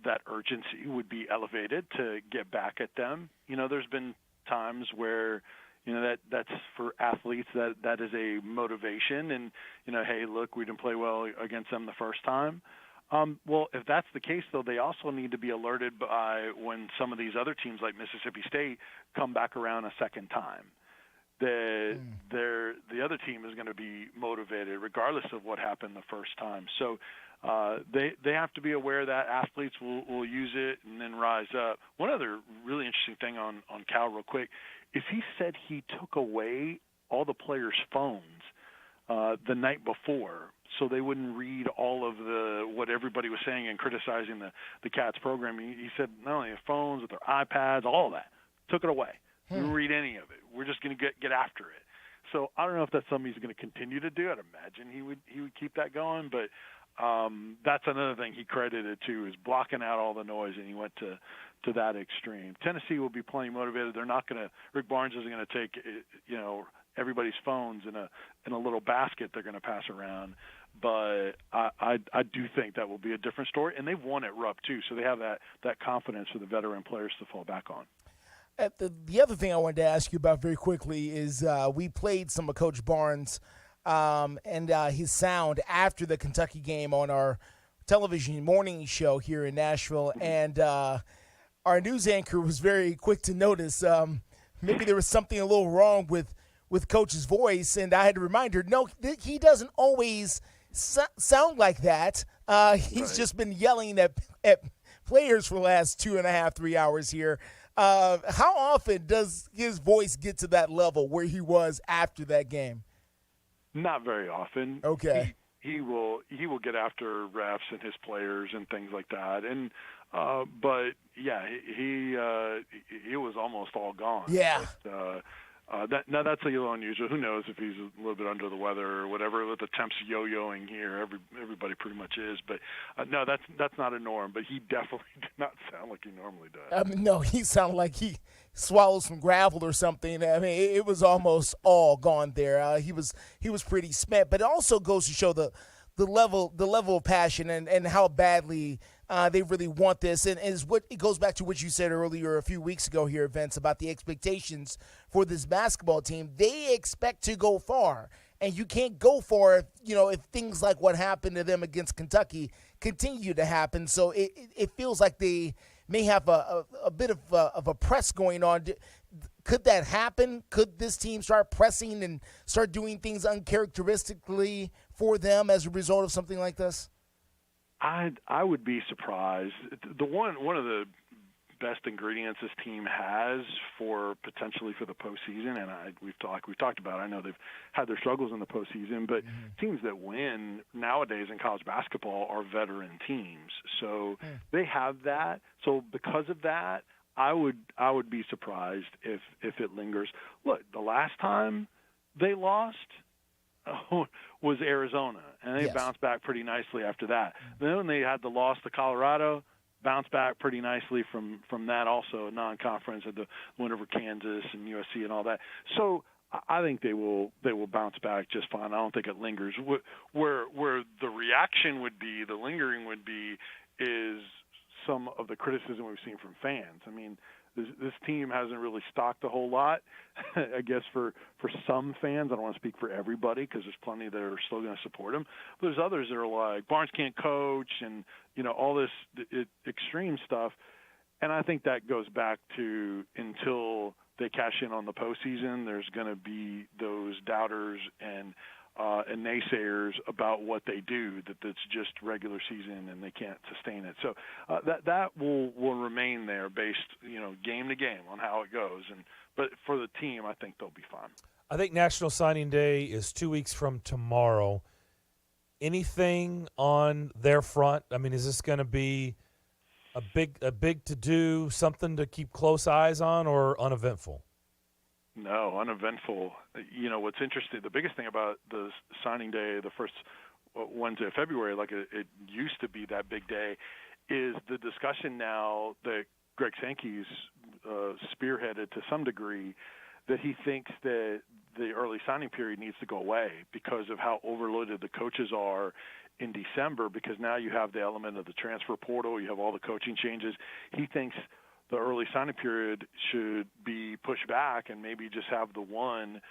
that urgency would be elevated to get back at them. There's been times where, that's for athletes that is a motivation and, hey, look, we didn't play well against them the first time. Well, if that's the case, though, they also need to be alerted by when some of these other teams like Mississippi State come back around a second time. The other team is going to be motivated regardless of what happened the first time. So they have to be aware that athletes will use it and then rise up. One other really interesting thing on Cal real quick is he said he took away all the players' phones the night before so they wouldn't read all of what everybody was saying and criticizing the Cats program. He said not only their phones, but their iPads, all of that. Took it away. We didn't read any of it. We're just going to get after it. So I don't know if that's something he's going to continue to do. I'd imagine he would keep that going, but that's another thing he credited to is blocking out all the noise, and he went to that extreme. Tennessee will be plenty motivated. They're not going to. Rick Barnes isn't going to take everybody's phones in a little basket they're going to pass around. But I do think that will be a different story, and they've won at Rupp too, so they have that confidence for the veteran players to fall back on. The other thing I wanted to ask you about very quickly is we played some of Coach Barnes and his sound after the Kentucky game on our television morning show here in Nashville, and our news anchor was very quick to notice maybe there was something a little wrong with Coach's voice, and I had to remind her, no, he doesn't always sound like that. He's just been yelling at players for the last 2.5, 3 hours here. How often does his voice get to that level where he was after that game? Not very often. Okay. He will get after refs and his players and things like that. And but yeah, he was almost all gone. Yeah. But, now that's a little unusual. Who knows if he's a little bit under the weather or whatever. With the temps yo-yoing here, everybody pretty much is. But no, that's not a norm. But he definitely did not sound like he normally does. No, he sounded like he swallowed some gravel or something. I mean, it was almost all gone there. He was pretty spent. But it also goes to show the level of passion and how badly they really want this, and it goes back to what you said earlier a few weeks ago here, Vince, about the expectations for this basketball team. They expect to go far, and you can't go far if things like what happened to them against Kentucky continue to happen. So it feels like they may have a bit of a press going on. Could that happen? Could this team start pressing and start doing things uncharacteristically for them as a result of something like this? I would be surprised. One of the best ingredients this team has for potentially for the postseason, and we've talked about it. I know they've had their struggles in the postseason, but teams that win nowadays in college basketball are veteran teams, so they have that. So because of that, I would be surprised if it lingers. Look, the last time they lost was Arizona, and they bounced back pretty nicely after that. Then when they had the loss to Colorado, bounced back pretty nicely from that also, non-conference, at the win over Kansas and USC and all that. So I think they will bounce back just fine. I don't think it lingers. Where the reaction would be, the lingering would be, is some of the criticism we've seen from fans. I mean, this team hasn't really stocked a whole lot, I guess, for some fans. I don't want to speak for everybody because there's plenty that are still going to support him. But there's others that are like, Barnes can't coach and, all this extreme stuff. And I think that goes back to until they cash in on the postseason, there's going to be those doubters and naysayers about what they do, that's just regular season and they can't sustain it. So that will remain there based, game to game on how it goes. But for the team, I think they'll be fine. I think National Signing Day is 2 weeks from tomorrow. Anything on their front? I mean, is this going to be a big to-do, something to keep close eyes on, or uneventful? No, uneventful. What's interesting, the biggest thing about the signing day, the first Wednesday of February, like it used to be that big day, is the discussion now that Greg Sankey's spearheaded to some degree, that he thinks that the early signing period needs to go away because of how overloaded the coaches are in December, because now you have the element of the transfer portal, you have all the coaching changes. He thinks the early signing period should be pushed back and maybe just have the one,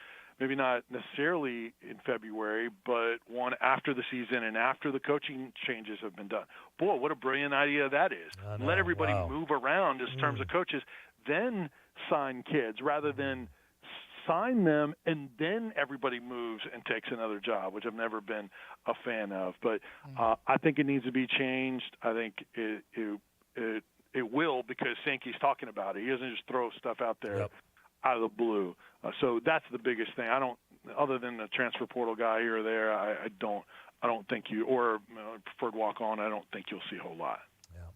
maybe not necessarily in February, but one after the season and after the coaching changes have been done. Boy, what a brilliant idea that is. Let everybody move around in terms of coaches, then sign kids rather than sign them and then everybody moves and takes another job, which I've never been a fan of. But I think it needs to be changed. I think it will, because Sankey's talking about it. He doesn't just throw stuff out there out of the blue. So that's the biggest thing. I don't, other than the transfer portal guy here or there, I don't think or preferred walk on. I don't think you'll see a whole lot. Yeah,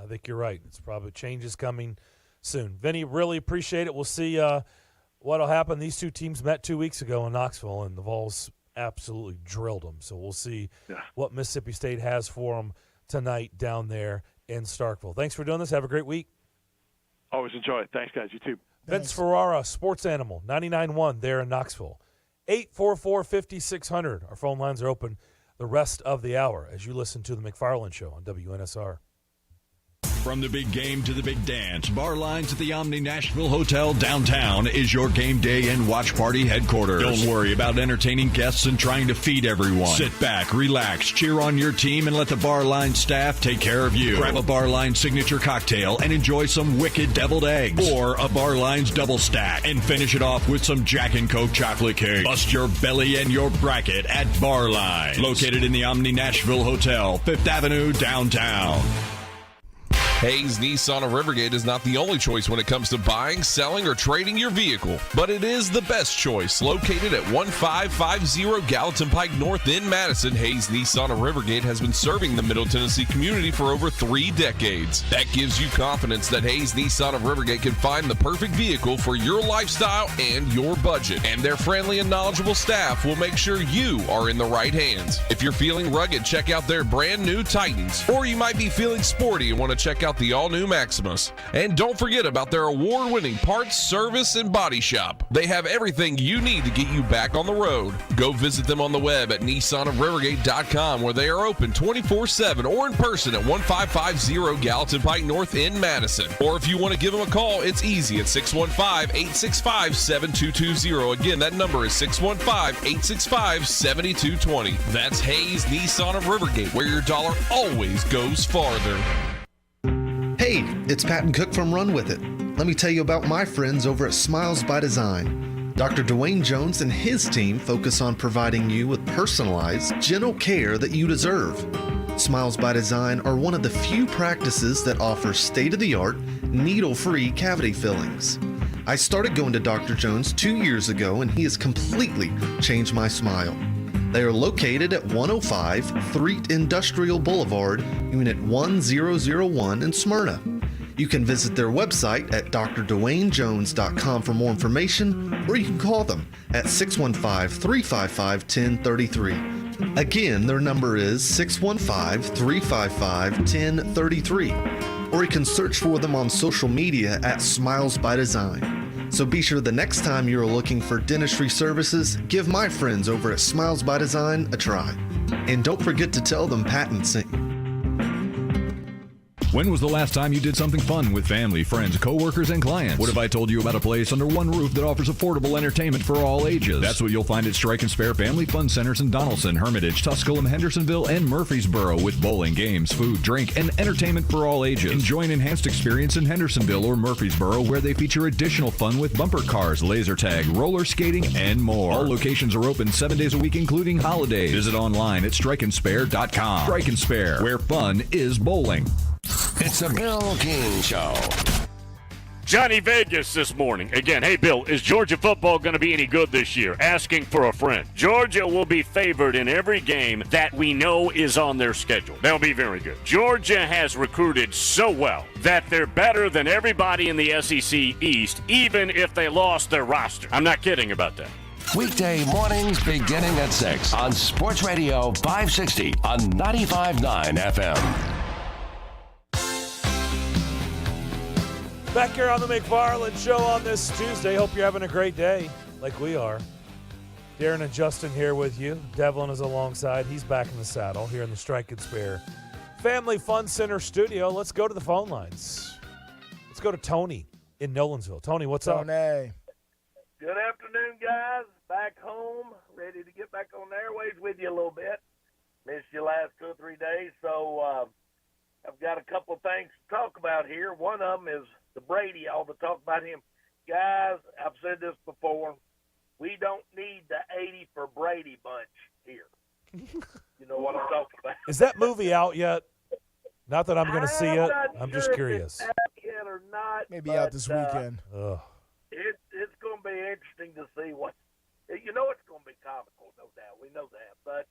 I think you're right. It's probably changes coming soon. Vinny, really appreciate it. We'll see what'll happen, these two teams met 2 weeks ago in Knoxville, and the Vols absolutely drilled them. So we'll see what Mississippi State has for them tonight down there in Starkville. Thanks for doing this. Have a great week. Always enjoy it. Thanks, guys. You too. Vince Ferrara, Sports Animal, 99.1 there in Knoxville. 844-5600. Our phone lines are open the rest of the hour as you listen to The McFarland Show on WNSR. From the big game to the big dance, Bar Lines at the Omni Nashville Hotel downtown is your game day and watch party headquarters. Don't worry about entertaining guests and trying to feed everyone. Sit back, relax, cheer on your team, and let the Bar Line staff take care of you. Grab a Bar Line signature cocktail and enjoy some wicked deviled eggs or a Bar Line's double stack, and finish it off with some Jack and Coke chocolate cake. Bust your belly and your bracket at Bar Lines, located in the Omni Nashville Hotel, 5th Avenue downtown. Hayes Nissan of Rivergate is not the only choice when it comes to buying, selling, or trading your vehicle, but it is the best choice. Located at 1550 Gallatin Pike North in Madison, Hayes Nissan of Rivergate has been serving the Middle Tennessee community for over 3 decades. That gives you confidence that Hayes Nissan of Rivergate can find the perfect vehicle for your lifestyle and your budget. And their friendly and knowledgeable staff will make sure you are in the right hands. If you're feeling rugged, check out their brand new Titans. Or you might be feeling sporty and want to check out the all-new Maximus. And don't forget about their award-winning parts, service, and body shop. They have everything you need to get you back on the road. Go visit them on the web at nissanofrivergate.com, where they are open 24/7 or in person at 1550 Gallatin Pike North in Madison. Or if you want to give them a call, it's easy at 615-865-7220. Again, that number is 615-865-7220. That's Hayes Nissan of Rivergate, where your dollar always goes farther. Hey, it's Patton Cook from Run With It. Let me tell you about my friends over at Smiles by Design. Dr. Dwayne Jones and his team focus on providing you with personalized, gentle care that you deserve. Smiles by Design are one of the few practices that offer state-of-the-art, needle-free cavity fillings. I started going to Dr. Jones 2 years ago, and he has completely changed my smile. They are located at 105 Threet Industrial Boulevard, Unit 1001 in Smyrna. You can visit their website at drdwaynejones.com for more information, or you can call them at 615-355-1033. Again, their number is 615-355-1033, or you can search for them on social media at Smiles by Design. So be sure the next time you're looking for dentistry services, give my friends over at Smiles by Design a try. And don't forget to tell them Patton sent you. When was the last time you did something fun with family, friends, coworkers, and clients? What if I told you about a place under one roof that offers affordable entertainment for all ages? That's what you'll find at Strike and Spare Family Fun Centers in Donaldson, Hermitage, Tusculum, Hendersonville, and Murfreesboro, with bowling, games, food, drink, and entertainment for all ages. Enjoy an enhanced experience in Hendersonville or Murfreesboro, where they feature additional fun with bumper cars, laser tag, roller skating, and more. All locations are open 7 days a week, including holidays. Visit online at strikeandspare.com. Strike and Spare, where fun is bowling. It's a Bill King Show. Johnny Vegas this morning. Again, hey, Bill, is Georgia football going to be any good this year? Asking for a friend. Georgia will be favored in every game that we know is on their schedule. They'll be very good. Georgia has recruited so well that they're better than everybody in the SEC East, even if they lost their roster. I'm not kidding about that. Weekday mornings beginning at 6 on Sports Radio 560 on 95.9 FM. Back here on the McFarland Show on this Tuesday. Hope you're having a great day, like we are. Darren and Justin here with you. Devlin is alongside. He's back in the saddle here in the Strike and Spare Family Fun Center studio. Let's go to the phone lines. Let's go to Tony in Nolensville. Tony, what's up? Tony. Good afternoon, guys. Back home, ready to get back on the airways with you a little bit. Missed you last 2 or 3 days, so I've got a couple things to talk about here. One of them is the Brady, all the talk about him. Guys, I've said this before. We don't need the 80 for Brady bunch here. You know what I'm talking about. Is that movie out yet? Not that I'm going to see it. I'm just curious. If it's out yet or not, Maybe out this weekend. It's going to be interesting to see what. You know, it's going to be comical, no doubt. We know that, but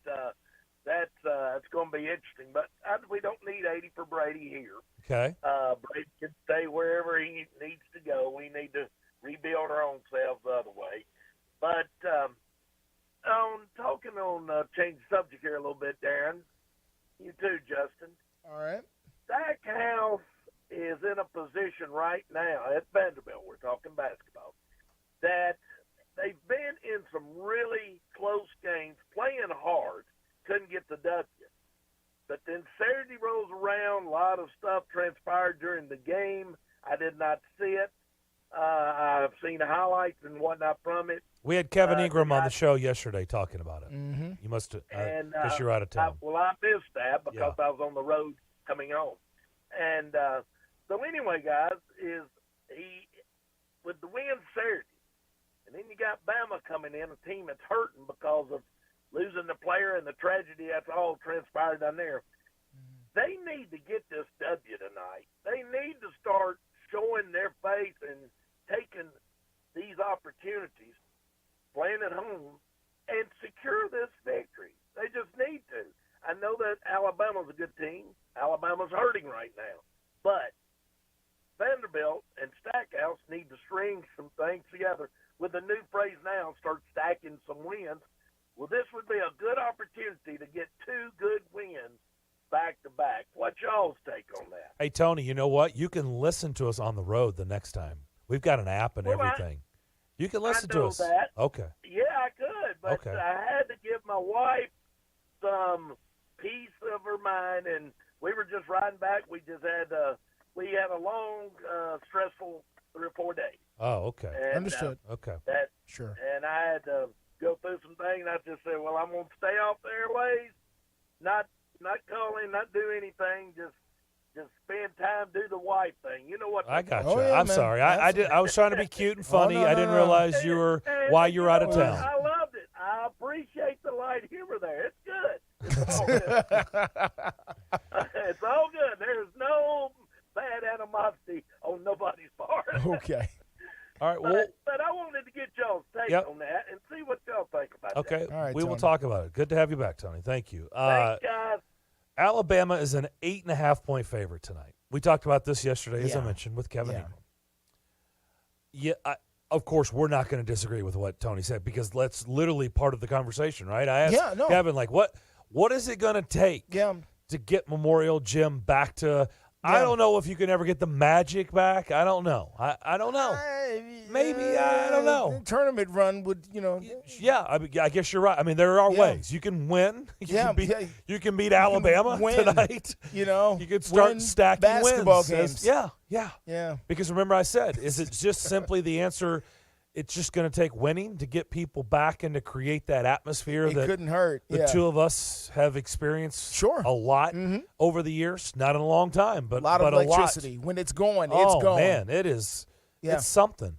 it's going to be interesting. But we don't need 80 for Brady here. Okay. Brady can stay wherever he needs to go. We need to rebuild our own selves the other way. But change the subject here a little bit, Darren. You too, Justin. All right. Stackhouse is in a position right now at Vanderbilt, we're talking basketball, that they've been in some really close games, playing hard, couldn't get the W. But then Saturday rolls around, a lot of stuff transpired during the game. I did not see it. I've seen the highlights and whatnot from it. We had Kevin Ingram on the show yesterday talking about it. Mm-hmm. You must have, because you're out of town. I missed that because I was on the road coming home. And so anyway, guys, with the win Saturday, and then you got Bama coming in, a team that's hurting because of losing the player and the tragedy that's all transpired down there. They need to get this W tonight. They need to start showing their face and taking these opportunities, playing at home, and secure this victory. They just need to. I know that Alabama's a good team. Alabama's hurting right now. But Vanderbilt and Stackhouse need to string some things together with a new phrase now, start stacking some wins. Well, this would be a good opportunity to get 2 good wins back-to-back. What's y'all's take on that? Hey, Tony, you know what? You can listen to us on the road the next time. We've got an app and everything. You can listen to us. That. Okay. Yeah, I could, but Okay. I had to give my wife some peace of her mind, and we were just riding back. We just had a long, stressful 3 or 4 days. Oh, okay. And, Understood. Okay. Sure. And I had to go through some things. I just said, well, I'm going to stay off the airways, not call in, not do anything, just spend time, do the wife thing. You know what? I got you. Oh, yeah, I'm man. sorry. I was trying to be cute and funny. no, I didn't no. realize you were why you're out of You know town. what? I loved it. I appreciate the light humor there. It's good. It's all good. It's all good. There's no bad animosity on nobody's part. Okay. All right. Well, But I wanted to get y'all's take Yep. on that and see what y'all think about okay. that. All right, We will Tony. talk about it. Good to have you back, Tony. Thank you. Thanks, guys. Alabama is an 8.5-point favorite tonight. We talked about this yesterday, as I Yeah. mentioned, with Kevin Yeah. Ingram. Yeah, of course, we're not going to disagree with what Tony said because that's literally part of the conversation, right? I asked Kevin, like, what is it going to take to get Memorial Gym back to – I don't know if you can ever get the magic back. I don't know. I don't know. Maybe. I don't know. The tournament run would, Yeah, I guess you're right. I mean, there are ways. You can win. You can beat Alabama tonight. You can start win stacking basketball wins. games. Yeah. Because remember I said, is it just simply the answer, it's just going to take winning to get people back and to create that atmosphere It that couldn't hurt. the Yeah. two of us have experienced a lot over the years. Not in a long time, but A lot of but electricity. A lot. When it's going, it's Oh, going. man, it is. Yeah. It's something.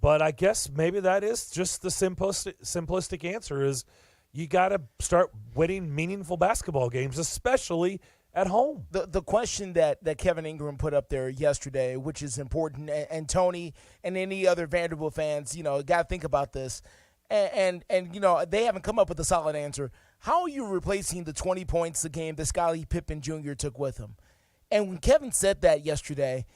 But I guess maybe that is just the simplistic answer is you got to start winning meaningful basketball games, especially at home. The question that Kevin Ingram put up there yesterday, which is important, and Tony and any other Vanderbilt fans, got to think about this. And they haven't come up with a solid answer. How are you replacing the 20 points a game that Scottie Pippen Jr. took with him? And when Kevin said that yesterday,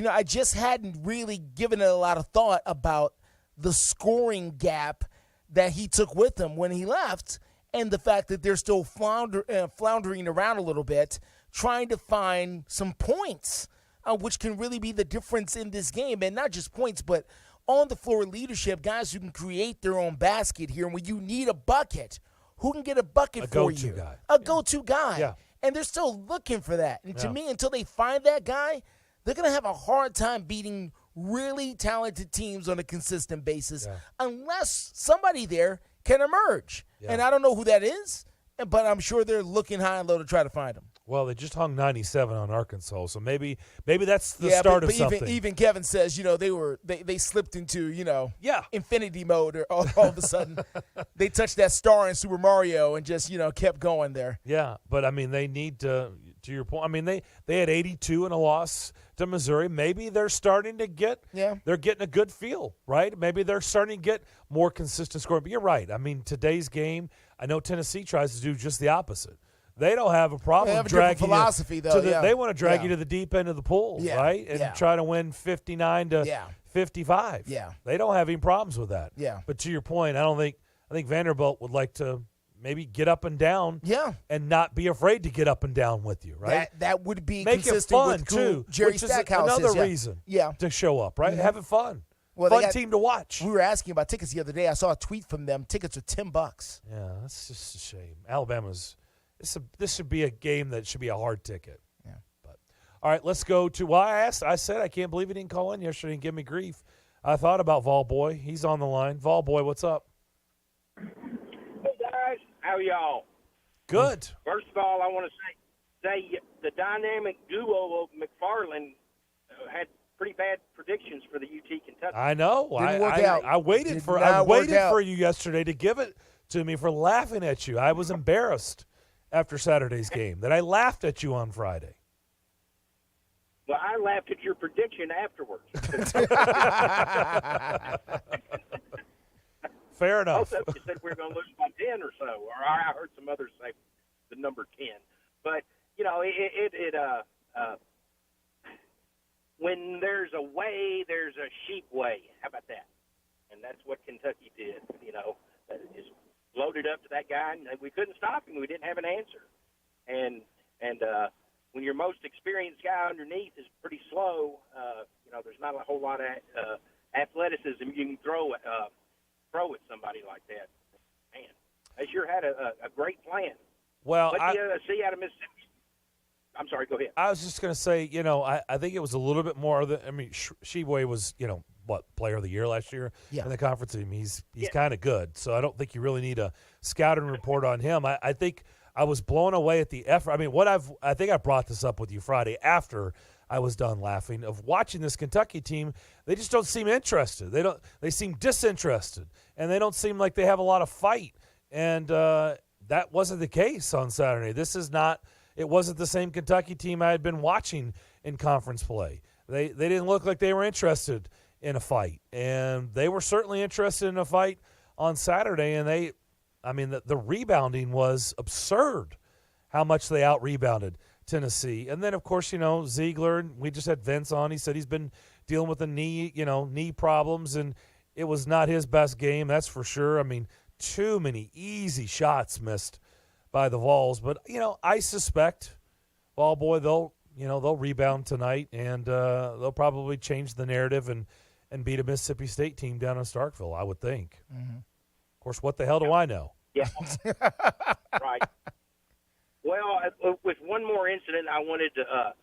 I just hadn't really given it a lot of thought about the scoring gap that he took with him when he left, and the fact that they're still floundering around a little bit, trying to find some points, which can really be the difference in this game. And not just points, but on the floor leadership, guys who can create their own basket here. And when you need a bucket, who can get a bucket for you? Guy. A go-to guy. Yeah. And they're still looking for that. And to Yeah. me, until they find that guy, they're going to have a hard time beating really talented teams on a consistent basis unless somebody there can emerge. Yeah. And I don't know who that is, but I'm sure they're looking high and low to try to find him. Well, they just hung 97 on Arkansas, so maybe that's the start of something. Even Kevin says, they slipped into, infinity mode, or all of a sudden they touched that star in Super Mario and just, kept going there. Yeah, but I mean, they need to your point. I mean, they had 82 in a loss to Missouri. Maybe they're starting to get they're getting a good feel, right? Maybe they're starting to get more consistent scoring. But you're right. I mean, today's game, I know Tennessee tries to do just the opposite. They don't have a problem They have a dragging different philosophy, you though. They want to drag you to the deep end of the pool, right? And try to win 59 to 55. Yeah. They don't have any problems with that. Yeah. But to your point, I think Vanderbilt would like to maybe get up and down. Yeah. And not be afraid to get up and down with you, right? That would be Make it consistent fun, with too, Jerry which is Stackhouse another is, reason Yeah. to show up, right? Mhm. Having fun. Well, they Fun got- team to watch. We were asking about tickets the other day. I saw a tweet from them. Tickets are $10. Yeah, that's just a shame. Alabama's this should be a game that should be a hard ticket. Yeah. But all right, let's go to I said I can't believe he didn't call in yesterday and give me grief. I thought about Vol Boy. He's on the line. Vol Boy, what's up? Hey guys, how y'all? Good. First of all, I want to say the dynamic duo of McFarland had pretty bad predictions for the UT Kentucky. I know. Didn't work out. I waited Did for not work out. for you yesterday to give it to me for laughing at you. I was embarrassed after Saturday's game that I laughed at you on Friday. Well, I laughed at your prediction afterwards. Fair enough. Also, you said we were going to lose by 10 or so, or I heard some others say the number 10. But, when there's a way, there's a sheep way. How about that? And that's what Kentucky did, just loaded up to that guy, and we couldn't stop him. We didn't have an answer. And when your most experienced guy underneath is pretty slow, there's not a whole lot of athleticism you can throw at somebody like that. Man, they sure had a great plan. Well, but see out of Mississippi. I'm sorry, go ahead. I was just going to say, I think it was a little bit more than, Sheboy was, player of the year last year in the conference team. He's kind of good. So I don't think you really need a scouting report on him. I think I was blown away at the effort. I think I brought this up with you Friday after I was done laughing of watching this Kentucky team. They just don't seem interested. They seem disinterested, and they don't seem like they have a lot of fight. And that wasn't the case on Saturday. It wasn't the same Kentucky team I had been watching in conference play. They didn't look like they were interested in a fight, and they were certainly interested in a fight on Saturday. And the rebounding was absurd, how much they out-rebounded Tennessee. And then, of course, Ziegler, we just had Vince on. He said he's been dealing with knee problems, and it was not his best game, that's for sure. Too many easy shots missed by the Vols. But, I suspect, Vol Boy, they'll rebound tonight, and they'll probably change the narrative and beat a Mississippi State team down in Starkville, I would think. Mm-hmm. Of course, what the hell do I know? Yeah, right. Well, with one more incident, I wanted to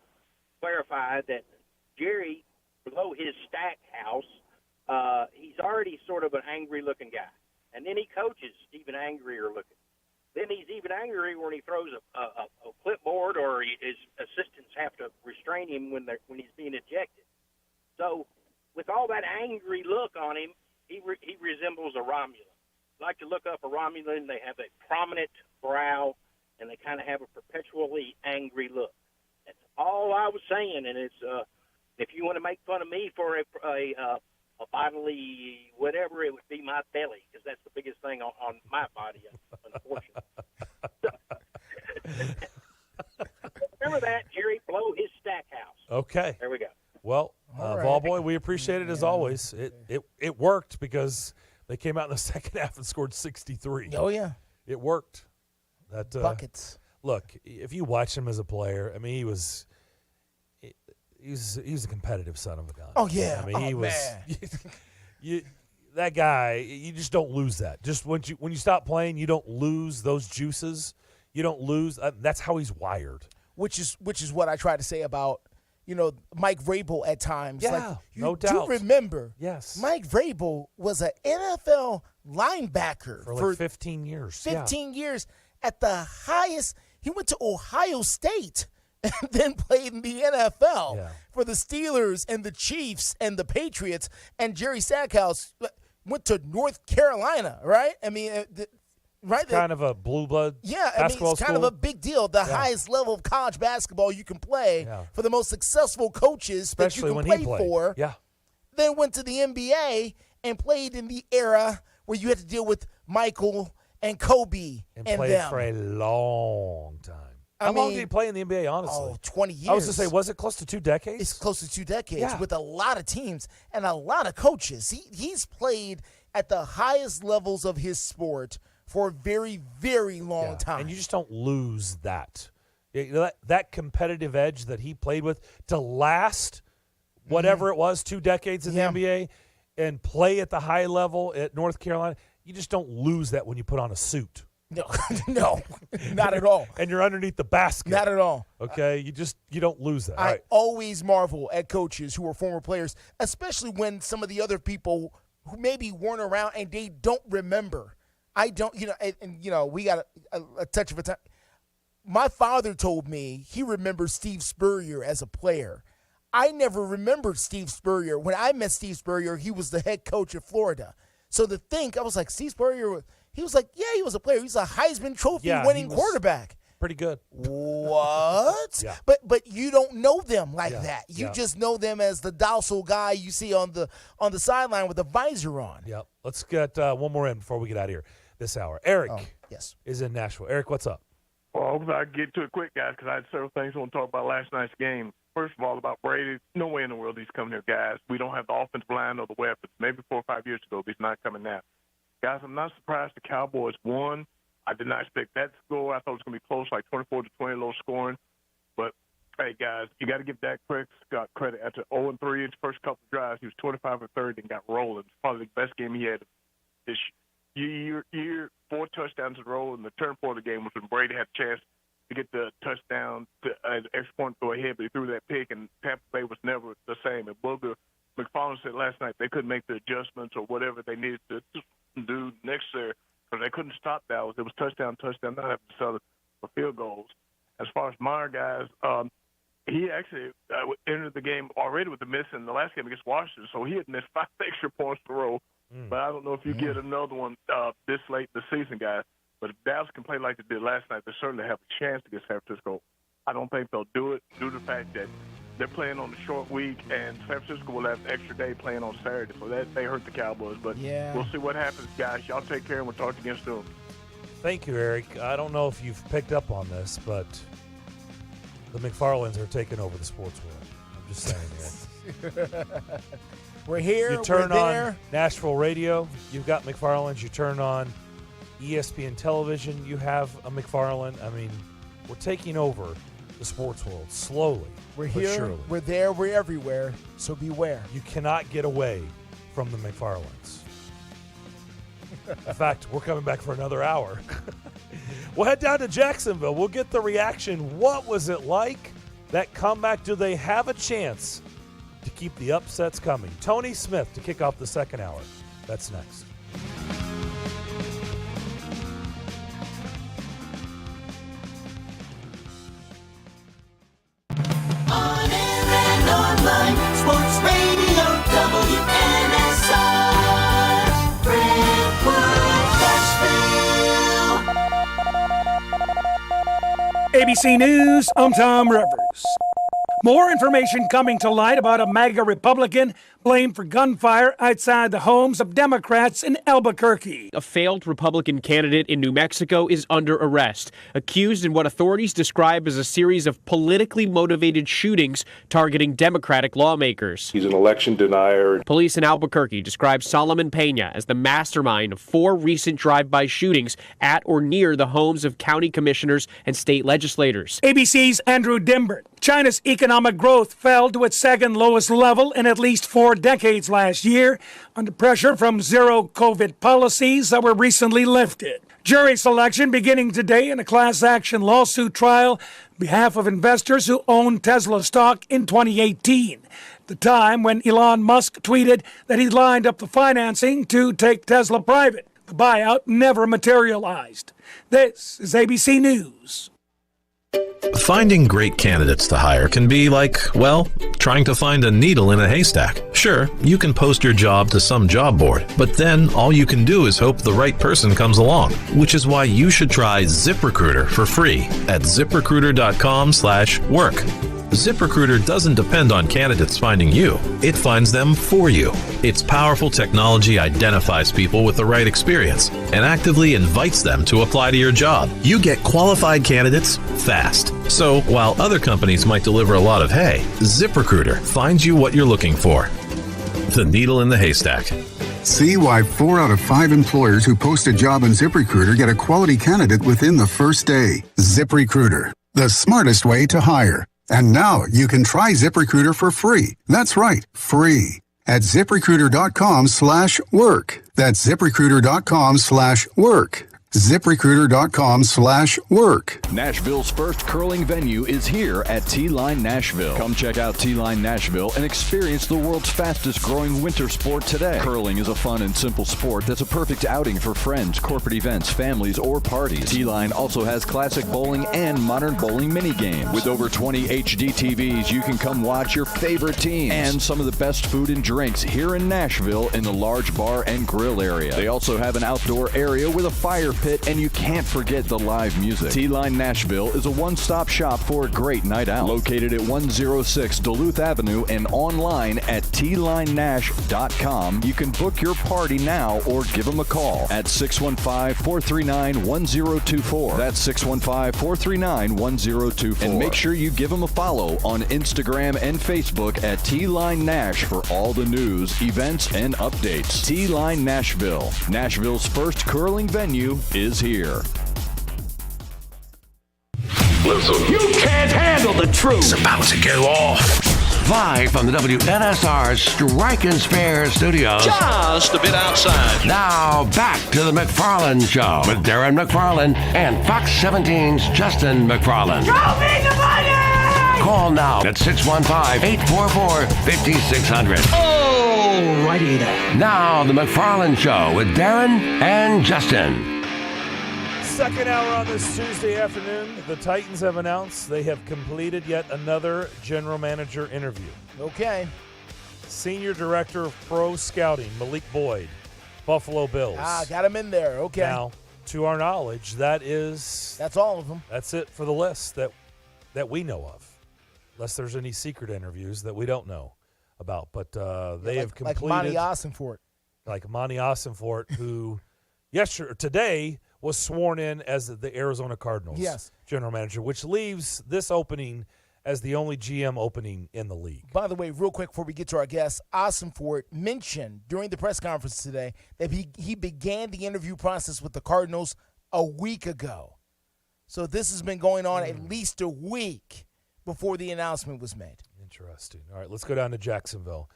clarify that Jerry, below his stack house, he's already sort of an angry-looking guy. And then he coaches even angrier-looking. Then he's even angry when he throws a clipboard, or his assistants have to restrain him when he's being ejected. So, with all that angry look on him, he resembles a Romulan. Like to look up a Romulan, they have a prominent brow, and they kind of have a perpetually angry look. That's all I was saying, and it's if you want to make fun of me for a bodily whatever, it would be my belly, because that's the biggest thing on my body, unfortunately. Remember that, Jerry, blow his stack house. Okay. There we go. Well, All right. Vol Boy, we appreciate it as always. It worked because they came out in the second half and scored 63. Oh, yeah. It worked. Buckets. Look, if you watch him as a player, he was a competitive son of a gun. Oh, yeah. He was. Man. That guy, you just don't lose that. Just when you stop playing, you don't lose those juices. You don't lose. That's how he's wired. Which is what I try to say about Mike Vrabel at times. Yeah, no doubt. You do remember, yes, Mike Vrabel was an NFL linebacker for 15 years. 15 years at the highest. He went to Ohio State and then played in the NFL for the Steelers and the Chiefs and the Patriots. And Jerry Stackhouse went to North Carolina, right? Right, kind of a blue blood. Yeah, basketball it's kind school. of a big deal. The highest level of college basketball you can play for the most successful coaches Especially that when you he can play played. for. Yeah. Then went to the NBA and played in the era where you had to deal with Michael and Kobe and and played them. for a long time. How long did he play in the NBA, honestly? 20 years. I was going to say, was it close to 2 decades? It's close to 2 decades Yeah. with a lot of teams and a lot of coaches. He's played at the highest levels of his sport for a very, very long time. And you just don't lose that. That competitive edge that he played with to last whatever it was, 2 decades in the NBA, and play at the high level at North Carolina, you just don't lose that when you put on a suit. No, no, not at all. And you're underneath the basket. Not at all. Okay, you don't lose that. I always marvel at coaches who are former players, especially when some of the other people who maybe weren't around and they don't remember. I don't, and we got a touch of a time. My father told me he remembers Steve Spurrier as a player. I never remembered Steve Spurrier. When I met Steve Spurrier, he was the head coach of Florida. So to think, I was like, Steve Spurrier, he was like, yeah, he was a player. He's a Heisman Trophy winning quarterback. Pretty good. What? Yeah. But you don't know them like that. You just know them as the docile guy you see on the sideline with the visor on. Yep. Let's get one more in before we get out of here this hour. Eric yes. is in Nashville. Eric, what's up? Well, hopefully I can get to it quick, guys, because I had several things I want to talk about last night's game. First of all, about Brady. No way in the world he's coming here, guys. We don't have the offensive line or the weapons. Maybe 4 or 5 years ago, but he's not coming now. Guys, I'm not surprised the Cowboys won. I did not expect that score. I thought it was going to be close, like 24-20, low scoring. But, hey, guys, you got to give Dak Prescott credit. After 0-3 in his first couple of drives, he was 25-30 and got rolling. It's probably the best game he had this year. 4 touchdowns in a row, and the turn point of the game was when Brady had a chance to get the touchdown, an extra point to go ahead, but he threw that pick, and Tampa Bay was never the same. And Booger McFarland said last night they couldn't make the adjustments or whatever they needed to do necessary, because they couldn't stop Dallas. It was touchdown, not having to settle for field goals. As far as Meyer, guys, he actually entered the game already with the miss in the last game against Washington, so he had missed 5 extra points in a row. But I don't know if you get another one this late in the season, guys. But if Dallas can play like they did last night, they certainly have a chance against San Francisco. I don't think they'll do it due to the fact that they're playing on the short week, and San Francisco will have an extra day playing on Saturday. So that they hurt the Cowboys. But we'll see what happens, guys. Y'all take care, and we'll talk again soon. Thank you, Eric. I don't know if you've picked up on this, but the McFarlands are taking over the sports world. I'm just saying, man. We're here. You turn we're there. on Nashville radio, you've got McFarland's. You turn on ESPN television, you have a McFarland. I mean, we're taking over the sports world slowly. We're but here. surely. We're there. We're everywhere. So beware. You cannot get away from the McFarlands. In fact, we're coming back for another hour. We'll head down to Jacksonville. We'll get the reaction. What was it like? That comeback, do they have a chance to keep the upsets coming? Tony Smith to kick off the second hour. That's next. On air and online, Sports Radio WNSR, Brentwood, Nashville. ABC News, I'm Tom Rivers. More information coming to light about a MAGA Republican blamed for gunfire outside the homes of Democrats in Albuquerque. A failed Republican candidate in New Mexico is under arrest, accused in what authorities describe as a series of politically motivated shootings targeting Democratic lawmakers. He's an election denier. Police in Albuquerque describe Solomon Pena as the mastermind of 4 recent drive-by shootings at or near the homes of county commissioners and state legislators. ABC's Andrew Dimbert. China's economic growth fell to its second lowest level in at least 4 decades last year, under pressure from zero-COVID policies that were recently lifted. Jury selection beginning today in a class action lawsuit trial on behalf of investors who owned Tesla stock in 2018, the time when Elon Musk tweeted that he lined up the financing to take Tesla private. The buyout never materialized. This is ABC News. Finding great candidates to hire can be like, well, trying to find a needle in a haystack. Sure, you can post your job to some job board, but then all you can do is hope the right person comes along, which is why you should try ZipRecruiter for free at ZipRecruiter.com/work. ZipRecruiter doesn't depend on candidates finding you. It finds them for you. Its powerful technology identifies people with the right experience and actively invites them to apply to your job. You get qualified candidates fast. So, while other companies might deliver a lot of hay, ZipRecruiter finds you what you're looking for. The needle in the haystack. See why 4 out of 5 employers who post a job on ZipRecruiter get a quality candidate within the first day. ZipRecruiter, the smartest way to hire. And now you can try ZipRecruiter for free. That's right, free. At ZipRecruiter.com/work. That's ZipRecruiter.com/work. ZipRecruiter.com/work. Nashville's first curling venue is here at T-Line Nashville. Come check out T-Line Nashville and experience the world's fastest growing winter sport today. Curling is a fun and simple sport that's a perfect outing for friends, corporate events, families, or parties. T-Line also has classic bowling and modern bowling mini games. With over 20 HD TVs, you can come watch your favorite teams and some of the best food and drinks here in Nashville in the large bar and grill area. They also have an outdoor area with a fire pit, and you can't forget the live music. T-Line Nashville is a one-stop shop for a great night out. Located at 106 Duluth Avenue and online at tlinenash.com. You can book your party now or give them a call at 615-439-1024. That's 615-439-1024. And make sure you give them a follow on Instagram and Facebook at T-Line Nash for all the news, events, and updates. T-Line Nashville, Nashville's first curling venue, is here. Listen, you can't handle the truth. It's about to go off. Live from the WNSR Strike and Spare studios. Just a bit outside. Now back to the McFarland Show with Darren McFarland and Fox 17's Justin McFarland. Show me the money! Call now at 615-844-5600. Alrighty then. Now the McFarland Show with Darren and Justin. Second hour on this Tuesday afternoon, the Titans have announced they have completed yet another general manager interview. Okay. Senior Director of Pro Scouting, Malik Boyd, Buffalo Bills. Got him in there. Okay. Now, to our knowledge, that's all of them. That's it for the list that we know of, unless there's any secret interviews that we don't know about. But they have completed. Like Monty Ossenfort. Like Monty Ossenfort, who today was sworn in as the Arizona Cardinals general manager, which leaves this opening as the only GM opening in the league. By the way, real quick before we get to our guest, Ossenfort mentioned during the press conference today that he began the interview process with the Cardinals a week ago. So this has been going on at least a week before the announcement was made. Interesting. All right, let's go down to Jacksonville.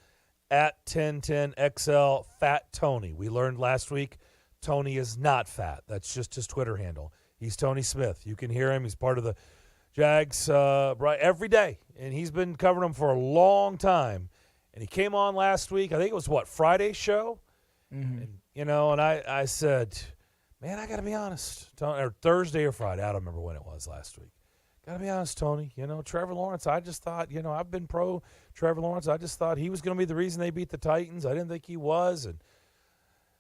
At 1010XL Fat Tony. We learned last week Tony is not fat. That's just his Twitter handle. He's Tony Smith. You can hear him. He's part of the Jags every day, and he's been covering them for a long time. And he came on last week. I think it was, Friday's show? Mm-hmm. And, I said, man, I got to be honest. Or Thursday or Friday. I don't remember when it was last week. Got to be honest, Tony. Trevor Lawrence, I just thought, I've been pro Trevor Lawrence. I just thought he was going to be the reason they beat the Titans. I didn't think he was. And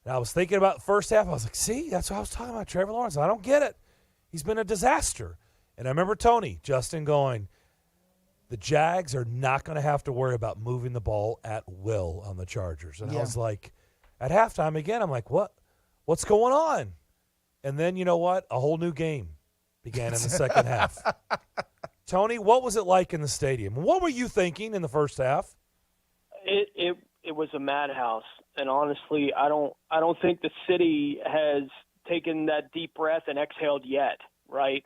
I was thinking about the first half. I was like, see, that's what I was talking about, Trevor Lawrence. I don't get it. He's been a disaster. And I remember Justin going, the Jags are not going to have to worry about moving the ball at will on the Chargers. And I was like, at halftime again, I'm like, what's going on? And then, you know what? A whole new game began in the second half. Tony, what was it like in the stadium? What were you thinking in the first half? It was a madhouse, and honestly, I don't think the city has taken that deep breath and exhaled yet, right?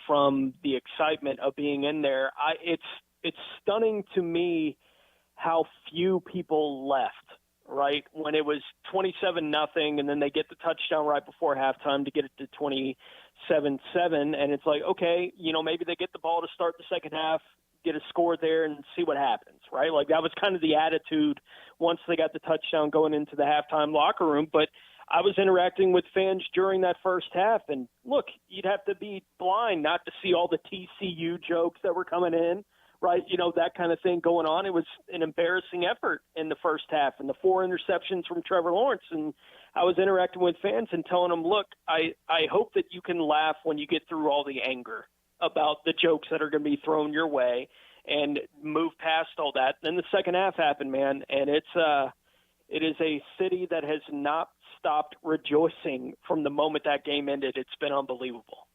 From the excitement of being in there, it's stunning to me how few people left, right? When it was 27-0, and then they get the touchdown right before halftime to get it to 27-7, and it's like, okay, maybe they get the ball to start the second half, get a score there and see what happens, right? Like that was kind of the attitude once they got the touchdown going into the halftime locker room. But I was interacting with fans during that first half, and look, you'd have to be blind not to see all the TCU jokes that were coming in, right? That kind of thing going on. It was an embarrassing effort in the first half, and the 4 interceptions from Trevor Lawrence. And I was interacting with fans and telling them, look, I hope that you can laugh when you get through all the anger about the jokes that are going to be thrown your way and move past all that. Then the second half happened, man, and it is a city that has not stopped rejoicing from the moment that game ended. It's been unbelievable.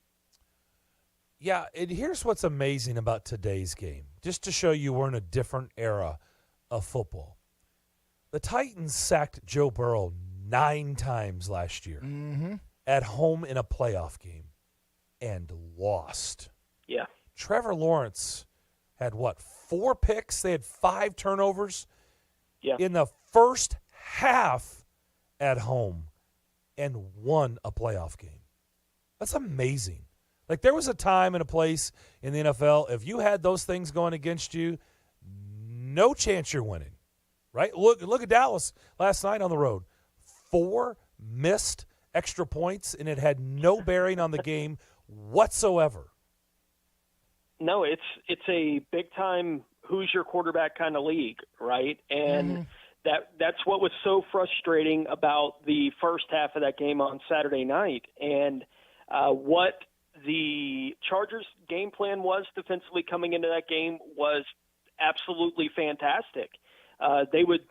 Yeah, and here's what's amazing about today's game, just to show you we're in a different era of football. The Titans sacked Joe Burrow 9 times last year at home in a playoff game and lost. Yeah. Trevor Lawrence had, 4 picks? They had 5 turnovers in the first half at home and won a playoff game. That's amazing. Like, there was a time and a place in the NFL, if you had those things going against you, no chance you're winning, right? Look at Dallas last night on the road. 4 missed extra points, and it had no bearing on the game whatsoever. No, it's a big-time who's your quarterback kind of league, right? And that's what was so frustrating about the first half of that game on Saturday night. And what the Chargers' game plan was defensively coming into that game was absolutely fantastic. They would,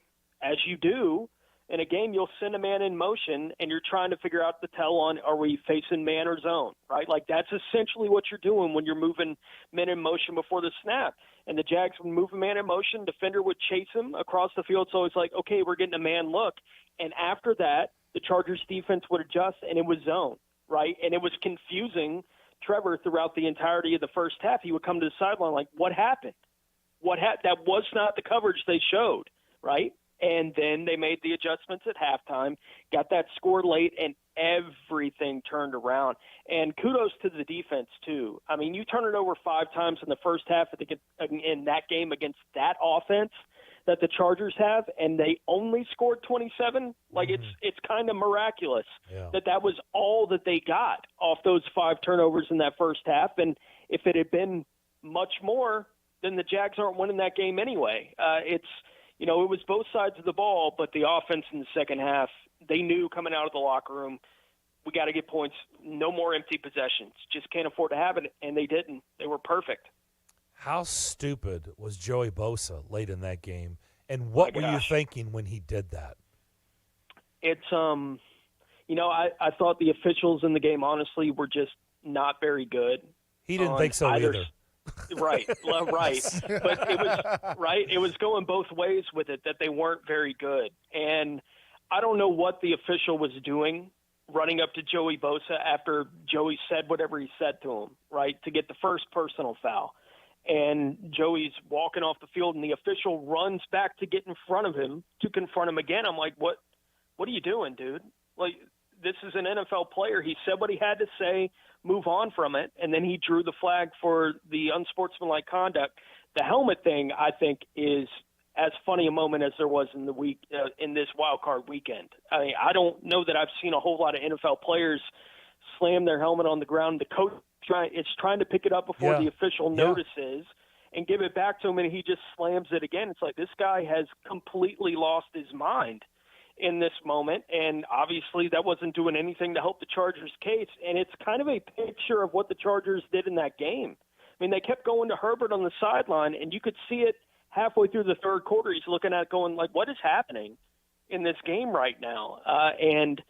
as you do, in a game, you'll send a man in motion, and you're trying to figure out the tell on, are we facing man or zone, right? Like, that's essentially what you're doing when you're moving men in motion before the snap. And the Jags would move a man in motion. Defender would chase him across the field. So it's like, okay, we're getting a man look. And after that, the Chargers defense would adjust, and it was zone, right? And it was confusing Trevor throughout the entirety of the first half. He would come to the sideline like, what happened? That was not the coverage they showed, right? And then they made the adjustments at halftime, got that score late, and everything turned around. And kudos to the defense, too. I mean, you turn it over 5 times in the first half in that game against that offense that the Chargers have, and they only scored 27. Like, it's kind of miraculous that was all that they got off those 5 turnovers in that first half. And if it had been much more, then the Jags aren't winning that game anyway. It was both sides of the ball, but the offense in the second half, they knew coming out of the locker room, we got to get points, no more empty possessions. Just can't afford to have it, and they didn't. They were perfect. How stupid was Joey Bosa late in that game, and what were you thinking when he did that? It's, I thought the officials in the game, honestly, were just not very good. He didn't think so either. Right. But it was going both ways with it, that they weren't very good. And I don't know what the official was doing running up to Joey Bosa after Joey said whatever he said to him, right, to get the first personal foul. And Joey's walking off the field, and the official runs back to get in front of him to confront him again. I'm like, what are you doing, dude? Like, this is an NFL player. He said what he had to say, move on from it, and then he drew the flag for the unsportsmanlike conduct. The helmet thing, I think, is as funny a moment as there was in the week in this wild card weekend. I mean, I don't know that I've seen a whole lot of NFL players slam their helmet on the ground. The coach is trying to pick it up before the official notices and give it back to him, and he just slams it again. It's like this guy has completely lost his mind in this moment, and obviously that wasn't doing anything to help the Chargers' case, and it's kind of a picture of what the Chargers did in that game. I mean, they kept going to Herbert on the sideline, and you could see it halfway through the third quarter. He's looking at it going, like, what is happening in this game right now? And,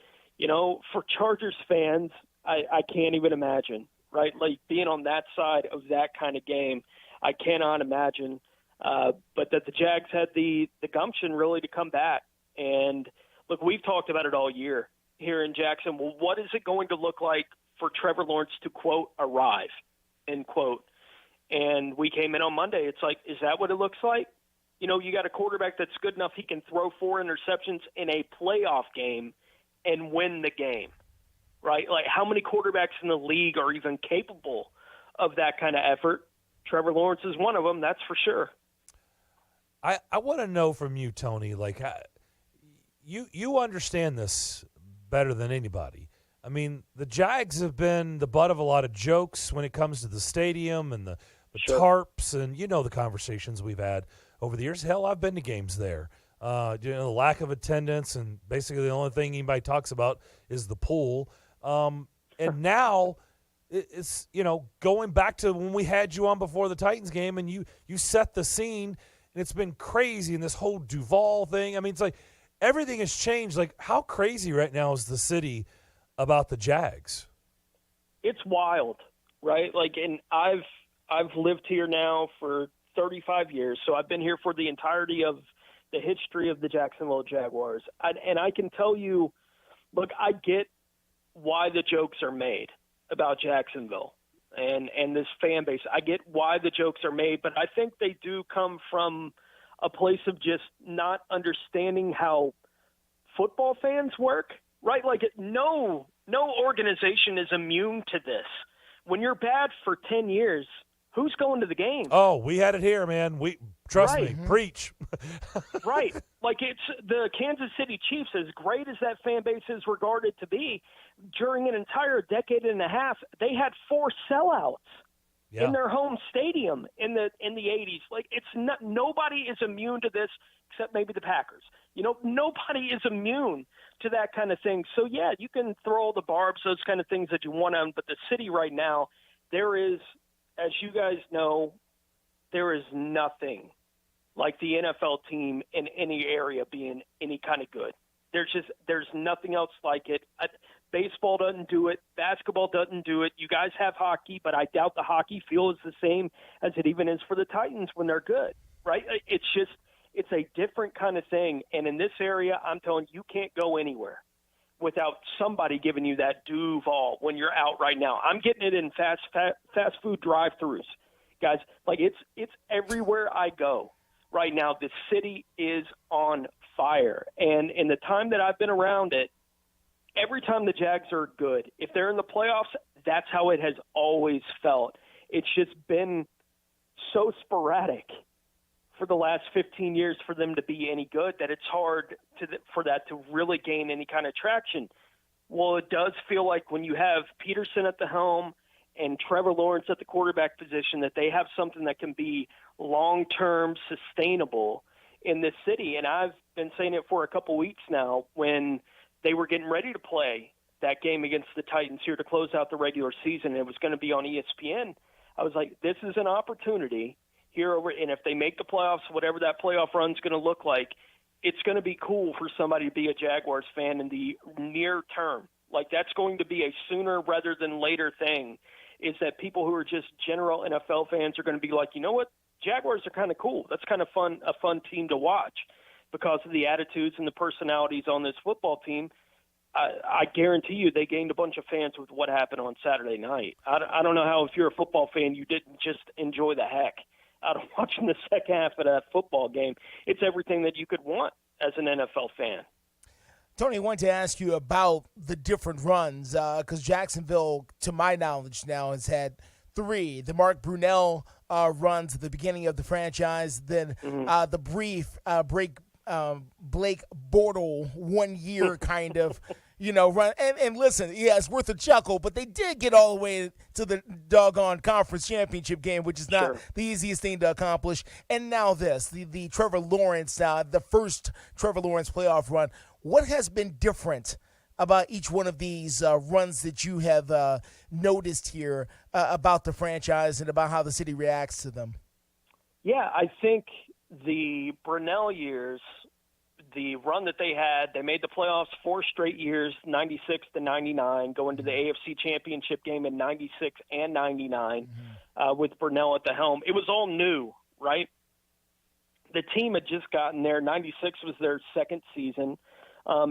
for Chargers fans, I can't even imagine, right? Like, being on that side of that kind of game, I cannot imagine. But that the Jags had the gumption really to come back. And, look, we've talked about it all year here in Jackson. Well, what is it going to look like for Trevor Lawrence to, quote, arrive, end quote? And we came in on Monday. It's like, is that what it looks like? You got a quarterback that's good enough he can throw 4 interceptions in a playoff game and win the game, right? Like, how many quarterbacks in the league are even capable of that kind of effort? Trevor Lawrence is one of them, that's for sure. I want to know from you, Tony, like, you understand this better than anybody. I mean, the Jags have been the butt of a lot of jokes when it comes to the stadium and the tarps and, the conversations we've had over the years. Hell, I've been to games there. The lack of attendance, and basically the only thing anybody talks about is the pool. And now it's, going back to when we had you on before the Titans game, and you set the scene, and it's been crazy, and this whole Duval thing. I mean, it's like everything has changed. Like, how crazy right now is the city about the Jags? It's wild. right? Like, and I've lived here now for 35 years, so I've been here for the entirety of the history of the Jacksonville Jaguars. And I can tell you, look, I get why the jokes are made about Jacksonville and this fan base. I get why the jokes are made, but I think they do come from a place of just not understanding how football fans work, right? Like, no organization is immune to this. When you're bad for 10 years, who's going to the game? Oh, we had it here, man. Trust me, preach. Right. Like, it's the Kansas City Chiefs, as great as that fan base is regarded to be, during an entire decade and a half, they had 4 sellouts in their home stadium in the 80s. Like, it's not, nobody is immune to this except maybe the Packers. You know, nobody is immune to that kind of thing. So, yeah, you can throw all the barbs, those kind of things that you want on, but the city right now, there is, as you guys know, there is nothing like the NFL team in any area being any kind of good. There's nothing else like it. Baseball doesn't do it. Basketball doesn't do it. You guys have hockey, but I doubt the hockey field is the same as it even is for the Titans when they're good, right? It's a different kind of thing. And in this area, I'm telling you, you can't go anywhere without somebody giving you that Duval when you're out right now. I'm getting it in fast food drive-thrus, guys. Like, it's everywhere I go right now. The city is on fire. And in the time that I've been around it, every time the Jags are good, if they're in the playoffs, that's how it has always felt. It's just been so sporadic for the last 15 years for them to be any good that it's hard for that to really gain any kind of traction. Well, it does feel like when you have Peterson at the helm and Trevor Lawrence at the quarterback position, that they have something that can be long-term sustainable in this city. And I've been saying it for a couple weeks now when they were getting ready to play that game against the Titans here to close out the regular season, and it was going to be on ESPN. I was like, this is an opportunity here over, and if they make the playoffs, whatever that playoff run's going to look like, it's going to be cool for somebody to be a Jaguars fan in the near term. Like, that's going to be a sooner rather than later thing, is that people who are just general NFL fans are going to be like, you know what, Jaguars are kind of cool. That's kind of fun, a fun team to watch because of the attitudes and the personalities on this football team. I guarantee you they gained a bunch of fans with what happened on Saturday night. I don't know how, if you're a football fan, you didn't just enjoy the heck out of watching the second half of that football game. It's everything that you could want as an NFL fan. Tony, I wanted to ask you about the different runs because Jacksonville, to my knowledge now, has had 3. The Mark Brunell runs at the beginning of the franchise, then the brief Blake Bortle 1 year kind of, run. And listen, yeah, it's worth a chuckle, but they did get all the way to the doggone conference championship game, which is not the easiest thing to accomplish. And now this, the Trevor Lawrence, the first Trevor Lawrence playoff run. What has been different about each one of these runs that you have noticed here about the franchise and about how the city reacts to them? Yeah, I think the Brunell years, the run that they had, they made the playoffs 4 straight years, 96 to 99, going to the AFC Championship game in 96 and 99 with Brunell at the helm. It was all new, right? The team had just gotten there. 96 was their second season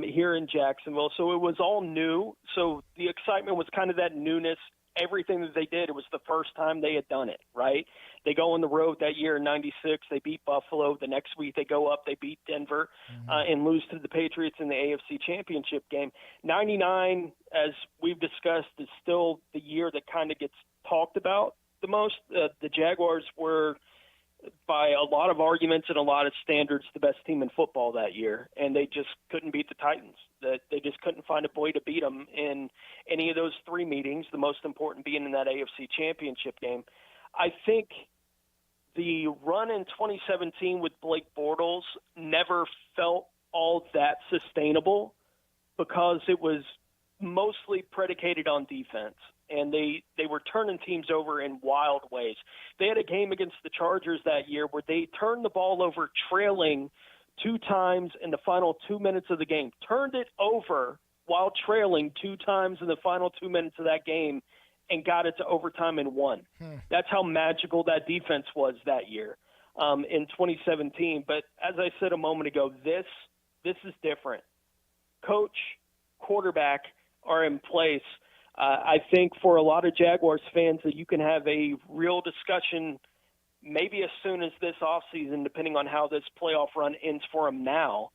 here in Jacksonville, so it was all new. So the excitement was kind of that newness. Everything that they did, it was the first time they had done it, right? They go on the road that year in 96. They beat Buffalo. The next week they go up. They beat Denver and lose to the Patriots in the AFC Championship game. 99, as we've discussed, is still the year that kind of gets talked about the most. The Jaguars were, by a lot of arguments and a lot of standards, the best team in football that year, and they just couldn't beat the Titans. They just couldn't find a way to beat them in any of those 3 meetings, the most important being in that AFC Championship game. I think the run in 2017 with Blake Bortles never felt all that sustainable because it was mostly predicated on defense, and they were turning teams over in wild ways. They had a game against the Chargers that year where they turned the ball over trailing 2 times in the final 2 minutes of the game, turned it over while trailing 2 times in the final 2 minutes of that game, and got it to overtime and won. That's how magical that defense was that year in 2017. But as I said a moment ago, this is different. Coach, quarterback are in place. I think for a lot of Jaguars fans that you can have a real discussion maybe as soon as this offseason, depending on how this playoff run ends for them now,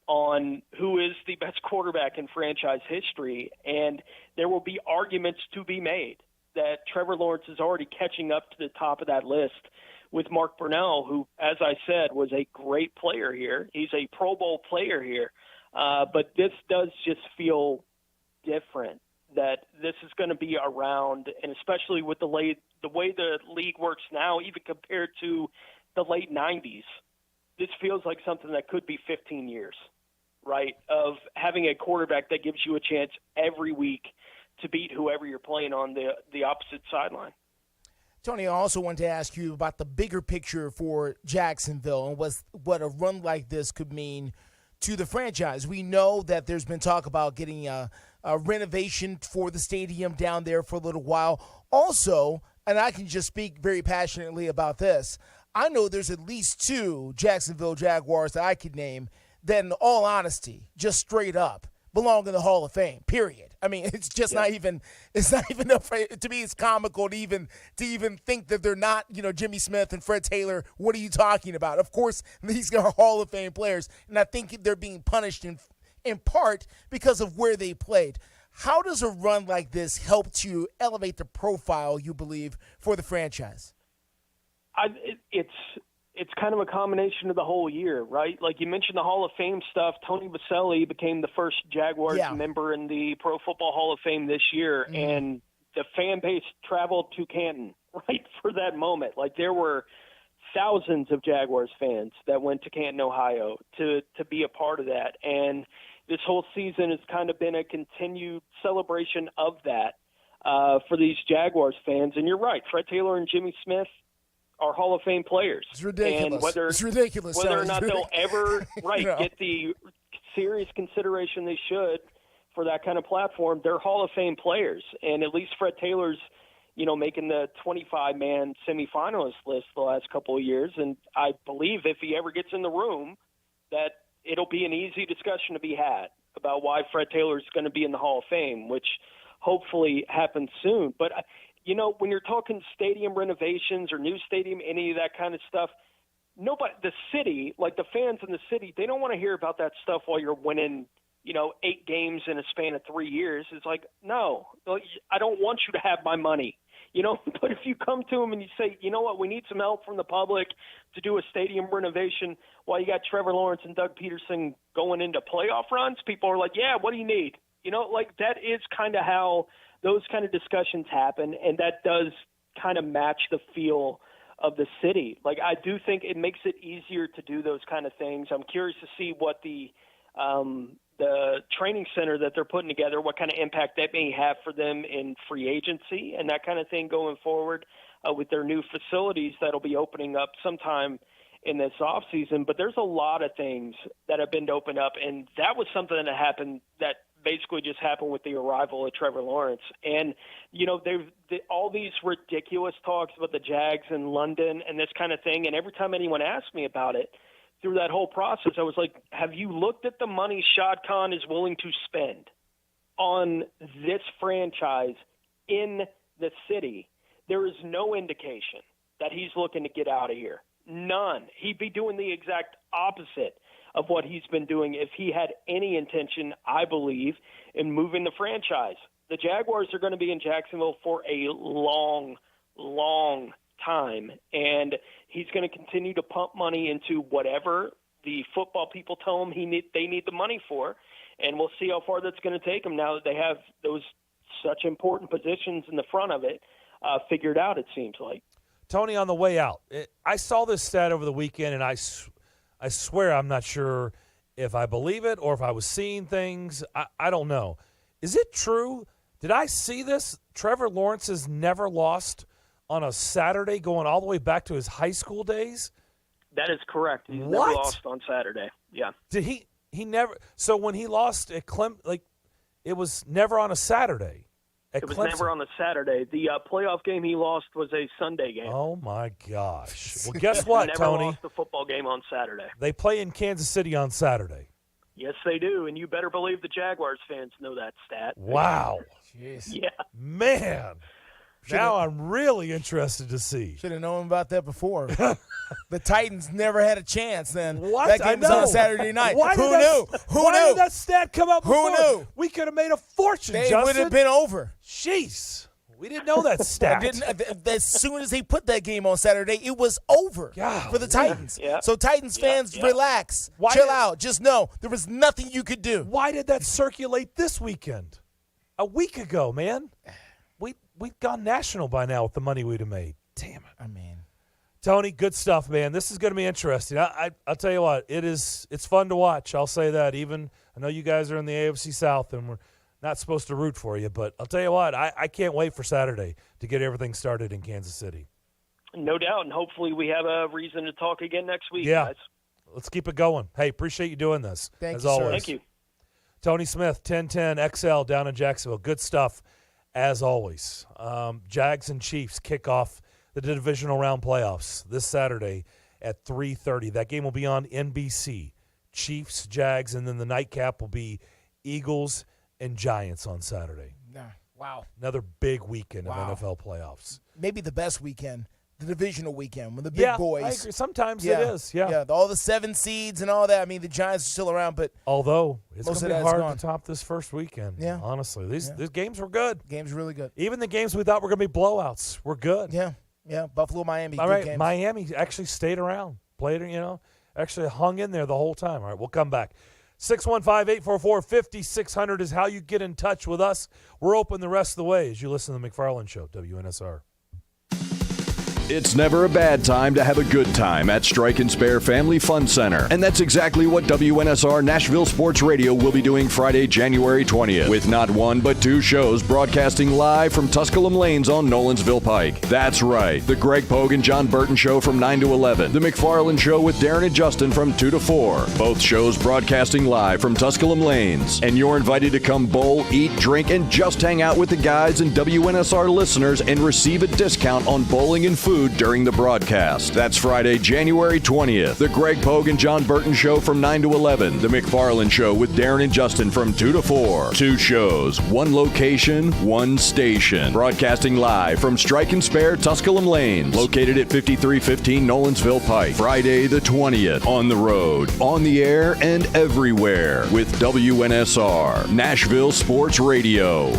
on who is the best quarterback in franchise history. And there will be arguments to be made that Trevor Lawrence is already catching up to the top of that list with Mark Brunell, who, as I said, was a great player here. He's a Pro Bowl player here. But this does just feel different, that this is going to be around, and especially with the way the league works now, even compared to the late 90s, this feels like something that could be 15 years, right, of having a quarterback that gives you a chance every week to beat whoever you're playing on the opposite sideline. Tony, I also wanted to ask you about the bigger picture for Jacksonville and what a run like this could mean to the franchise. We know that there's been talk about getting a renovation for the stadium down there for a little while. Also, and I can just speak very passionately about this, I know there's at least 2 Jacksonville Jaguars that I could name that, in all honesty, just straight up belong in the Hall of Fame, period. I mean, it's just not even to me, it's comical to even think that they're not, Jimmy Smith and Fred Taylor. What are you talking about? Of course, these are Hall of Fame players, and I think they're being punished in part because of where they played. How does a run like this help to elevate the profile, you believe, for the franchise? It's kind of a combination of the whole year, right? Like you mentioned the Hall of Fame stuff. Tony Vaselli became the first Jaguars member in the Pro Football Hall of Fame this year, and the fan base traveled to Canton, right, for that moment. Like there were thousands of Jaguars fans that went to Canton, Ohio to be a part of that. And this whole season has kind of been a continued celebration of that for these Jaguars fans. And you're right, Fred Taylor and Jimmy Smith are Hall of Fame players. It's ridiculous. And it's ridiculous. Whether or not they'll ever get the serious consideration they should for that kind of platform, they're Hall of Fame players. And at least Fred Taylor's, making the 25-man semifinalist list the last couple of years. And I believe if he ever gets in the room, that it'll be an easy discussion to be had about why Fred Taylor's going to be in the Hall of Fame, which hopefully happens soon. But when you're talking stadium renovations or new stadium, any of that kind of stuff, nobody, the city, like the fans in the city, they don't want to hear about that stuff while you're winning, 8 games in a span of 3 years. It's like, no, I don't want you to have my money, But if you come to them and you say, you know what, we need some help from the public to do a stadium renovation while you got Trevor Lawrence and Doug Peterson going into playoff runs, people are like, yeah, what do you need? That is kind of how those kind of discussions happen, and that does kind of match the feel of the city. Like, I do think it makes it easier to do those kind of things. I'm curious to see what the training center that they're putting together, what kind of impact that may have for them in free agency and that kind of thing going forward with their new facilities that'll be opening up sometime in this offseason. But there's a lot of things that have been opened up, and that was something that happened that basically just happened with the arrival of Trevor Lawrence. And, all these ridiculous talks about the Jags in London and this kind of thing, and every time anyone asked me about it through that whole process, I was like, have you looked at the money Shad Khan is willing to spend on this franchise in the city? There is no indication that he's looking to get out of here. None. He'd be doing the exact opposite of what he's been doing if he had any intention, I believe, in moving the franchise. The Jaguars are going to be in Jacksonville for a long, long time, and he's going to continue to pump money into whatever the football people tell him they need the money for, and we'll see how far that's going to take them now that they have those such important positions in the front of it figured out, it seems like. Tony, on the way out, I saw this stat over the weekend, and I swear I'm not sure if I believe it or if I was seeing things. I don't know. Is it true? Did I see this? Trevor Lawrence has never lost on a Saturday going all the way back to his high school days? That is correct. He's never lost on Saturday. Yeah. Did he never – so when he lost at it was never on a Saturday. It was never on a Saturday. The playoff game he lost was a Sunday game. Oh, my gosh. Well, guess what, never Tony? Lost the football game on Saturday. They play in Kansas City on Saturday. Yes, they do, and you better believe the Jaguars fans know that stat. Wow. Jeez. Yeah. Man. Now I'm really interested to see. Should have known about that before. The Titans never had a chance then. What? That game was on Saturday night. Who knew? Who knew? Why did that stat come up before? Who knew? We could have made a fortune, They Justin. would have been over. Jeez. We didn't know that stat. As soon as they put that game on Saturday, it was over for the Titans. Yeah. So Titans fans, relax. Chill out. Just know there was nothing you could do. Why did that circulate this weekend? A week ago, man. We'd gone national by now with the money we'd have made. Damn it. I mean, Tony, good stuff, man. This is going to be interesting. I'll tell you what, it's fun to watch. I'll say that. Even I know you guys are in the AFC South, and we're not supposed to root for you, but I'll tell you what, I can't wait for Saturday to get everything started in Kansas City. No doubt, and hopefully we have a reason to talk again next week, Yeah. guys. Let's keep it going. Hey, appreciate you doing this. Thank as you, sir. always. Thank you. Tony Smith, 1010 XL down in Jacksonville. Good stuff, as always. Jags and Chiefs kick off the divisional round playoffs this Saturday at 3:30. That game will be on NBC. Chiefs, Jags, and then the nightcap will be Eagles and Giants on Saturday. Wow. Another big weekend Wow. of NFL playoffs. Maybe the best weekend, the divisional weekend, when the big boys. I agree. Sometimes it is. Yeah. All the 7 seeds and all that. I mean, the Giants are still around, but Although it's most going to of be that's hard gone. to top this first weekend. Yeah. Honestly, these games were good. Games really good. Even the games we thought were going to be blowouts were good. Yeah. Buffalo, Miami. All good right, games. Miami actually stayed around, played, actually hung in there the whole time. All right, we'll come back. 615-844-5600 is how you get in touch with us. We're open the rest of the way as you listen to the McFarland Show, WNSR. It's never a bad time to have a good time at Strike and Spare Family Fun Center. And that's exactly what WNSR Nashville Sports Radio will be doing Friday, January 20th, with not one but 2 shows broadcasting live from Tusculum Lanes on Nolensville Pike. That's right, the Greg Pogue and John Burton Show from 9 to 11, the McFarland Show with Darren and Justin from 2 to 4. Both shows broadcasting live from Tusculum Lanes. And you're invited to come bowl, eat, drink, and just hang out with the guys and WNSR listeners and receive a discount on bowling and food during the broadcast. That's Friday, January 20th. The Greg Pogue and John Burton Show from 9 to 11. The McFarland Show with Darren and Justin from 2 to 4. 2 shows, 1 location, 1 station. Broadcasting live from Strike and Spare Tusculum Lanes, located at 5315 Nolensville Pike. Friday the 20th. On the road, on the air, and everywhere with WNSR, Nashville Sports Radio.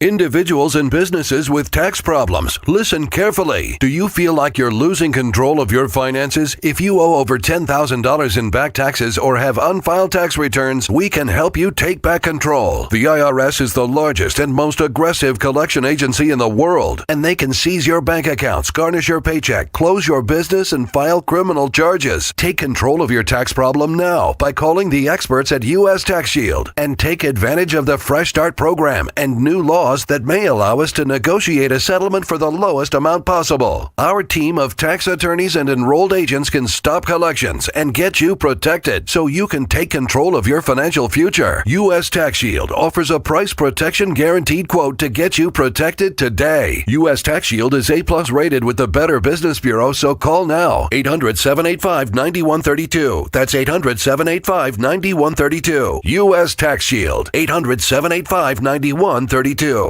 Individuals and businesses with tax problems, listen carefully. Do you feel like you're losing control of your finances? If you owe over $10,000 in back taxes or have unfiled tax returns, we can help you take back control. The IRS is the largest and most aggressive collection agency in the world, and they can seize your bank accounts, garnish your paycheck, close your business, and file criminal charges. Take control of your tax problem now by calling the experts at U.S. Tax Shield and take advantage of the Fresh Start program and new laws that may allow us to negotiate a settlement for the lowest amount possible. Our team of tax attorneys and enrolled agents can stop collections and get you protected so you can take control of your financial future. U.S. Tax Shield offers a price protection guaranteed quote to get you protected today. U.S. Tax Shield is A+ rated with the Better Business Bureau, so call now. 800-785-9132. That's 800-785-9132. U.S. Tax Shield. 800-785-9132.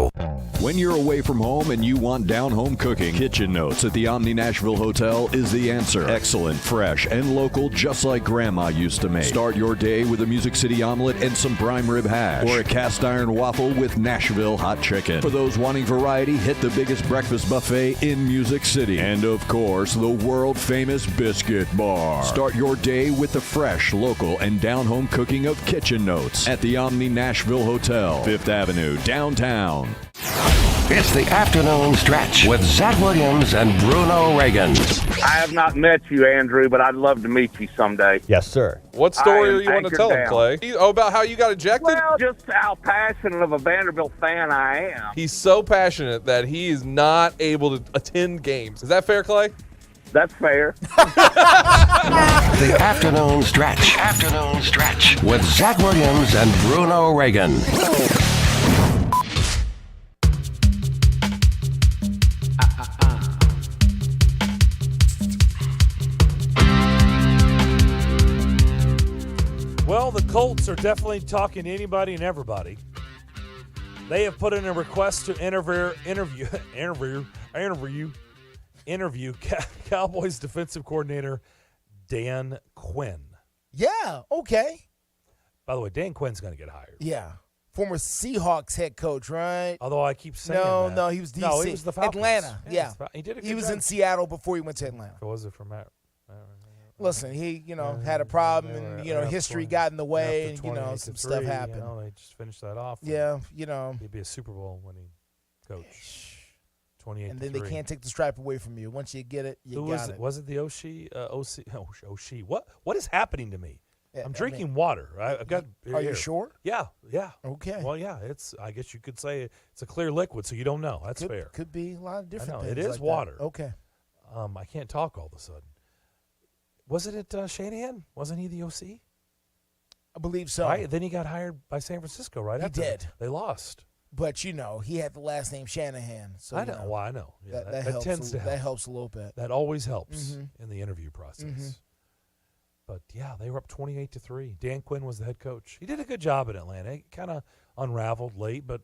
When you're away from home and you want down-home cooking, Kitchen Notes at the Omni Nashville Hotel is the answer. Excellent, fresh, and local, just like Grandma used to make. Start your day with a Music City omelet and some prime rib hash, or a cast iron waffle with Nashville hot chicken. For those wanting variety, hit the biggest breakfast buffet in Music City. And of course, the world-famous Biscuit Bar. Start your day with the fresh, local, and down-home cooking of Kitchen Notes at the Omni Nashville Hotel, 5th Avenue, downtown. It's the afternoon stretch with Zach Williams and Bruno Reagan. I have not met you, Andrew, but I'd love to meet you someday. Yes, sir. What story do you want to tell him, Clay? Oh, about how you got ejected? Well, just how passionate of a Vanderbilt fan I am. He's so passionate that he is not able to attend games. Is that fair, Clay? That's fair. The Afternoon Stretch. Afternoon Stretch with Zach Williams and Bruno Reagan. Well, the Colts are definitely talking to anybody and everybody. They have put in a request to interview Cowboys defensive coordinator Dan Quinn. Yeah, okay. By the way, Dan Quinn's going to get hired. Yeah. Former Seahawks head coach, right? Although I keep saying that. No, he was DC. No, he was the Falcons. Atlanta, yeah. He did a good He was job. in Seattle before he went to Atlanta. Or was it from Matt? Listen, he, had a problem, and, history got in the way, and, some stuff happened. They just finished that off. Yeah, He'd be a Super Bowl winning coach. 28 and then they can't take the stripe away from you. Once you get it, you got it. Was it the Oshie? What is happening to me? Yeah, I'm drinking water. I've got. Are you sure? Yeah. Okay. Well, yeah. I guess you could say it's a clear liquid, so you don't know. That's fair. Could be a lot of different I know. things. It is like water. That. Okay. I can't talk all of a sudden. Wasn't it Shanahan? Wasn't he the OC? I believe so. Right. Then he got hired by San Francisco. Right. He after did. They lost. But he had the last name Shanahan. So I know. Well, I know. Yeah, that helps. tends to help. That helps a little bit. That always helps in the interview process. Mm-hmm. But yeah, they were up 28-3. Dan Quinn was the head coach. He did a good job at Atlanta. He kind of unraveled late, but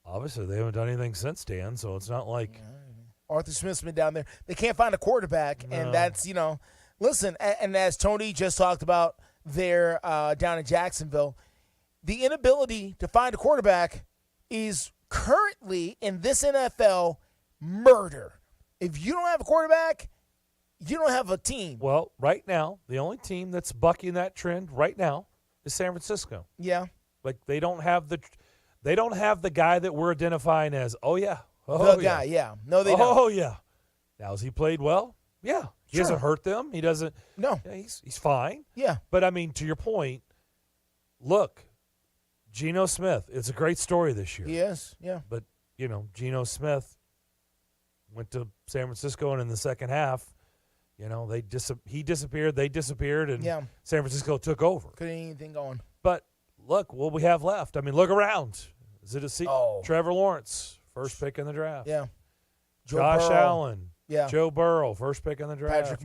obviously they haven't done anything since Dan. So it's not like Arthur Smith's been down there. They can't find a quarterback, and that's Listen, and as Tony just talked about there down in Jacksonville, the inability to find a quarterback is currently in this NFL murder. If you don't have a quarterback, you don't have a team. Well, right now, the only team that's bucking that trend right now is San Francisco. Yeah. Like they don't have the guy that we're identifying as, the guy, yeah. No, they don't. Oh, yeah. Now, has he played well? Yeah. He hasn't hurt them. He doesn't. No. Yeah, he's fine. Yeah. But, I mean, to your point, look, Geno Smith, it's a great story this year. He is, yeah. But, Geno Smith went to San Francisco, and in the second half, he disappeared, they disappeared, and San Francisco took over. Couldn't anything going. But, look, what we have left. I mean, look around. Is it a seat? Trevor Lawrence, first pick in the draft. Yeah. Josh Allen. Yeah. Joe Burrow, first pick in the draft. Patrick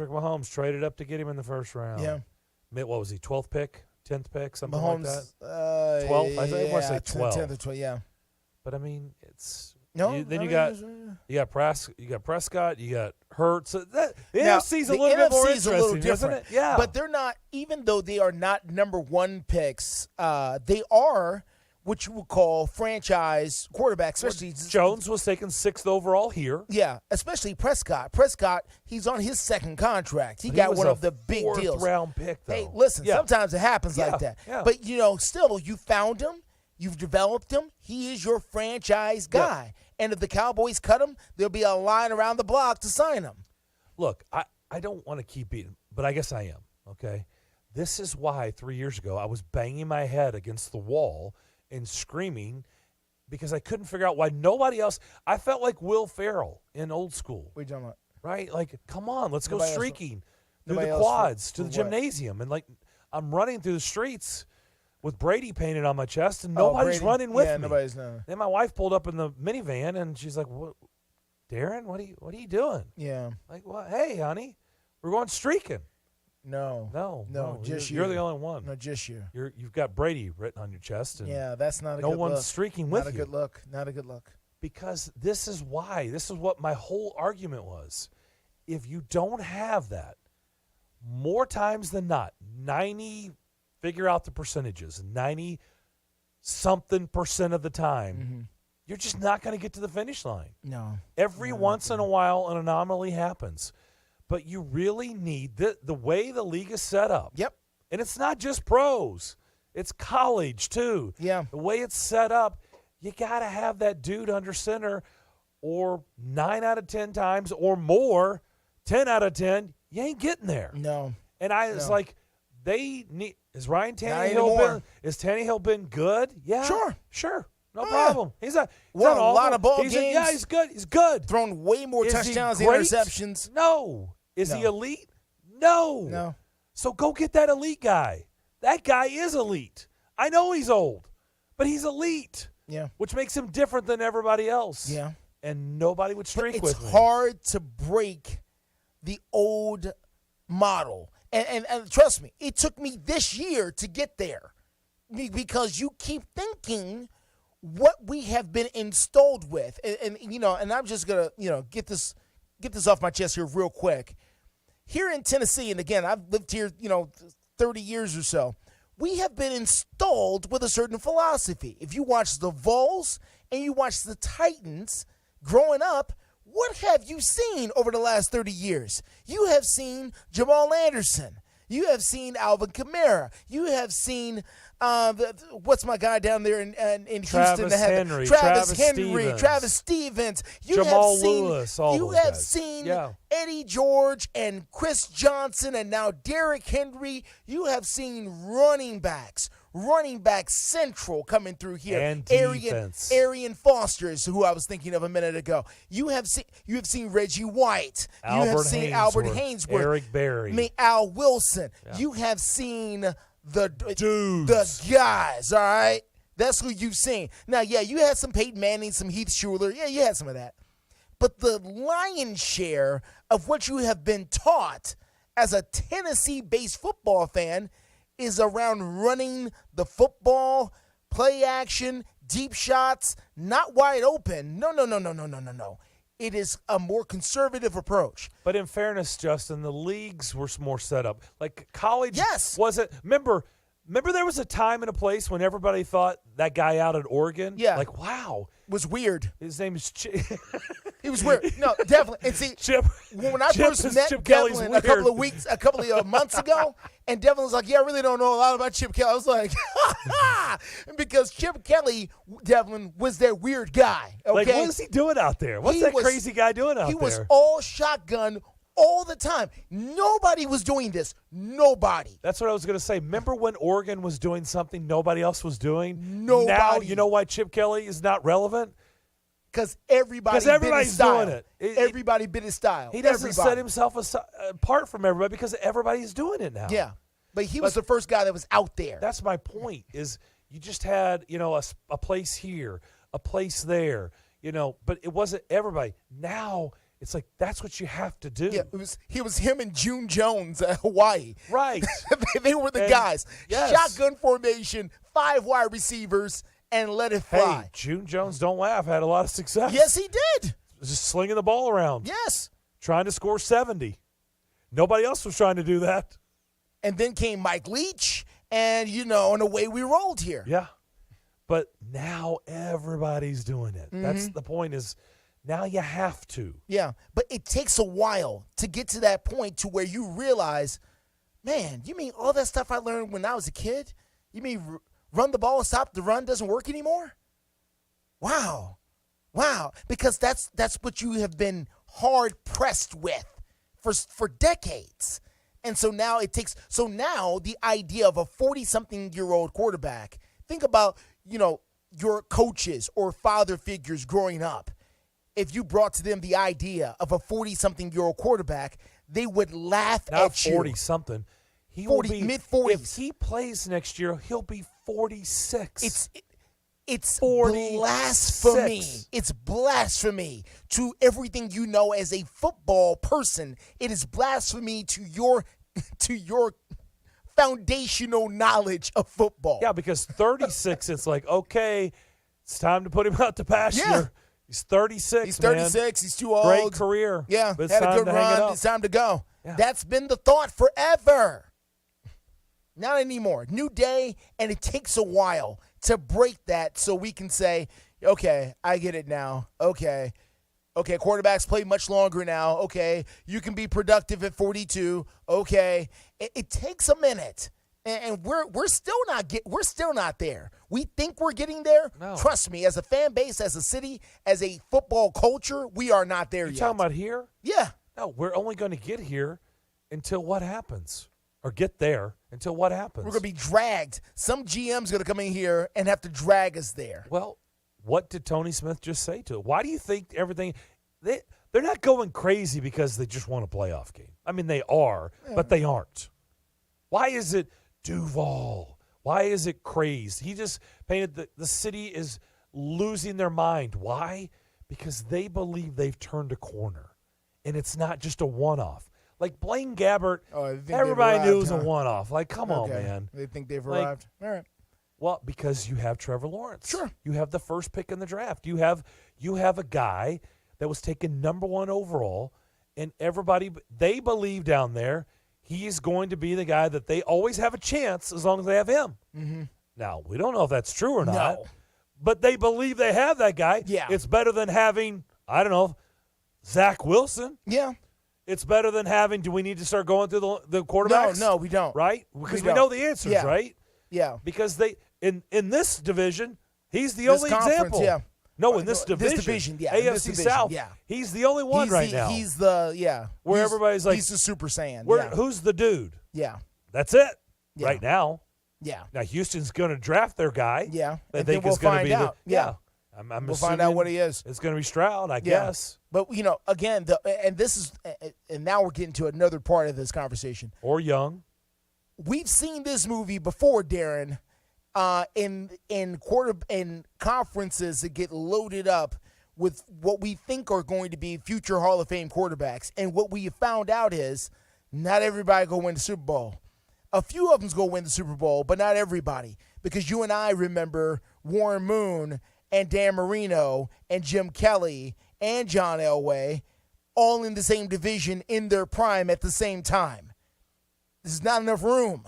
Mahomes traded up to get him in the first round. Yeah. What was he, 12th pick, 10th pick, something Mahomes, like that? 12th? I think I want to say 12. 10th or 12, yeah. But, I mean, it's – No, you got Prescott, you got Hurts. The NFC's a little bit more NFC's interesting, a little different. isn't it? Yeah. But they're not, even though they are not number one picks, they are what you would call franchise quarterbacks. Especially Jones was taken 6th overall here. Yeah, especially Prescott. Prescott, he's on his second contract. He got one of the big deals. 4th round pick, though. Hey, listen, sometimes it happens like that. Yeah. But, still, you found him. You've developed him. He is your franchise guy. And if the Cowboys cut him, there'll be a line around the block to sign him. Look, I don't want to keep beating, but I guess I am, okay? This is why 3 years ago I was banging my head against the wall and screaming because I couldn't figure out why nobody else – I felt like Will Ferrell in Old School. What are you talking about? Right? Like, come on, let's go streaking through nobody the else quads for to the what? gymnasium. And, like, I'm running through the streets with Brady painted on my chest, and nobody's running with me. Nobody's no. Then my wife pulled up in the minivan, and she's like, "What, Darren? What are you doing?" Yeah. Like, what? Hey, honey, we're going streaking. No, just you're the only one. No, just you. You've got Brady written on your chest, and that's not a no good one's look. streaking with you. Not a good look. Not a good look. Because this is why. This is what my whole argument was. If you don't have that, more times than not, 90. Figure out the percentages. 90-something% of the time, you're just not going to get to the finish line. No. Every once in a while, an anomaly happens. But you really need the way the league is set up. Yep. And it's not just pros. It's college, too. Yeah. The way it's set up, you got to have that dude under center, or 9 out of 10 times or more, 10 out of 10, you ain't getting there. No. And it's like, they need. Is Ryan Tannehill been good? Yeah, sure, no problem. He's not. Won a lot of ball games. He's good. He's good. Thrown way more touchdowns than interceptions. No. Is he elite? No. So go get that elite guy. That guy is elite. I know he's old, but he's elite. Yeah. Which makes him different than everybody else. Yeah. And nobody would streak with me. It's hard to break the old model. And trust me, it took me this year to get there because you keep thinking what we have been installed with. And I'm just going to, get this off my chest here real quick. Here in Tennessee, and again, I've lived here, 30 years or so, we have been installed with a certain philosophy. If you watch the Vols and you watch the Titans growing up, what have you seen over the last 30 years? You have seen Jamal Anderson. You have seen Alvin Kamara. You have seen, what's my guy down there in Houston? Travis Henry. Travis Stevens. Jamal Lewis. You have seen Eddie George and Chris Johnson and now Derrick Henry. You have seen running back central coming through here. And defense. Arian Foster is who I was thinking of a minute ago. You have seen Reggie White. You have seen Albert Hainsworth. Eric Berry. Al Wilson. Yeah. You have seen the guys, all right? That's who you've seen. Now, you had some Peyton Manning, some Heath Schuler. Yeah, you had some of that. But the lion's share of what you have been taught as a Tennessee-based football fan is around running the football, play action, deep shots, not wide open. No. It is a more conservative approach. But in fairness, Justin, the leagues were more set up. Like college wasn't. Remember there was a time and a place when everybody thought that guy out at Oregon? Yeah. Like, wow. Was weird. His name is Chip. He was weird. No, definitely. And see, when I first met Devlin a couple of months ago, and Devlin was like, I really don't know a lot about Chip Kelly. I was like, because Chip Kelly, Devlin, was that weird guy. Okay? Like, what is he doing out there? What's that crazy guy doing out there? He was all shotgun all the time. Nobody was doing this. Nobody. That's what I was going to say. Remember when Oregon was doing something nobody else was doing? Nobody. Now, you know why Chip Kelly is not relevant? Because everybody's doing it. Everybody bit his style. He doesn't set himself apart from everybody because everybody's doing it now. Yeah. But he was the first guy that was out there. That's my point, is you just had, a place here, a place there, but it wasn't everybody. Now it's like that's what you have to do. Yeah, it was him and June Jones at Hawaii. Right. They were the guys. Yes. Shotgun formation, 5 wide receivers, and let it fly. Hey, June Jones, don't laugh, had a lot of success. Yes, he did. Just slinging the ball around. Yes. Trying to score 70. Nobody else was trying to do that. And then came Mike Leach, and, and away we rolled here. Yeah. But now everybody's doing it. Mm-hmm. That's the point is now you have to. Yeah, but it takes a while to get to that point to where you realize, man, you mean all that stuff I learned when I was a kid? You mean run the ball, stop the run doesn't work anymore? Wow. Because that's what you have been hard pressed with for decades. And so now the idea of a 40-something-year-old quarterback, think about, your coaches or father figures growing up. If you brought to them the idea of a 40-something-year-old quarterback, they would laugh at you. Not 40-something. Mid-40s. If he plays next year, he'll be 46. It's blasphemy. It's blasphemy to everything you know as a football person. It is blasphemy to your foundational knowledge of football. Yeah, because 36, it's like, okay, it's time to put him out to pasture. Yeah. He's 36, He's 36. Man. He's too old. Great career. Yeah, but had a good run. It's time to go. Yeah. That's been the thought forever. Not anymore. New day, and it takes a while to break that so we can say, okay, I get it now. Okay, quarterbacks play much longer now. Okay, you can be productive at 42. Okay, it takes a minute, and we're still not there. We think we're getting there. No. Trust me, as a fan base, as a city, as a football culture, we are not there yet. You talking about here? Yeah. No, we're only going to get here until what happens, or get there until what happens. We're going to be dragged. Some GM's going to come in here and have to drag us there. Well, what did Tony Smith just say to it? Why do you think everything they're not going crazy because they just want a playoff game. I mean, they are, but they aren't. Why is it Duval? Why is it crazed? He just painted the city is losing their mind. Why? Because they believe they've turned a corner, and it's not just a one-off. Like Blaine Gabbert, everybody knew it was a one-off. Like, come on, man. They think they've arrived. All right. Well, because you have Trevor Lawrence. Sure. You have the first pick in the draft. You have a guy that was taken number 1 overall, and everybody, they believe down there he's going to be the guy that they always have a chance as long as they have him. Mm-hmm. Now, we don't know if that's true or not, No. but they believe they have that guy. Yeah. It's better than having, I don't know, Zach Wilson. Yeah. It's better than having, do we need to start going through the quarterbacks? No, we don't. Right? Because we know the answers, Yeah. right? Yeah. Because they in this division, he's the This only conference, example. yeah. No, in this division. This division, yeah. AFC this division, South. yeah. He's the only one now. He's the, Where everybody's like, he's the Super Saiyan. Who's the dude? Yeah. That's it Yeah. right now. Yeah. Now, Houston's going to draft their guy. Yeah. They And think then we'll is going to find be out. the. Yeah. I'm We'll find out what he is. It's going to be Stroud, I guess. But, again, and now we're getting to another part of this conversation. Or Young. We've seen this movie before, Darren, in conferences that get loaded up with what we think are going to be future Hall of Fame quarterbacks. And what we have found out is not everybody go win the Super Bowl. A few of them's going to win the Super Bowl, but not everybody. Because you and I remember Warren Moon and Dan Marino and Jim Kelly and John Elway all in the same division in their prime at the same time. There's not enough room.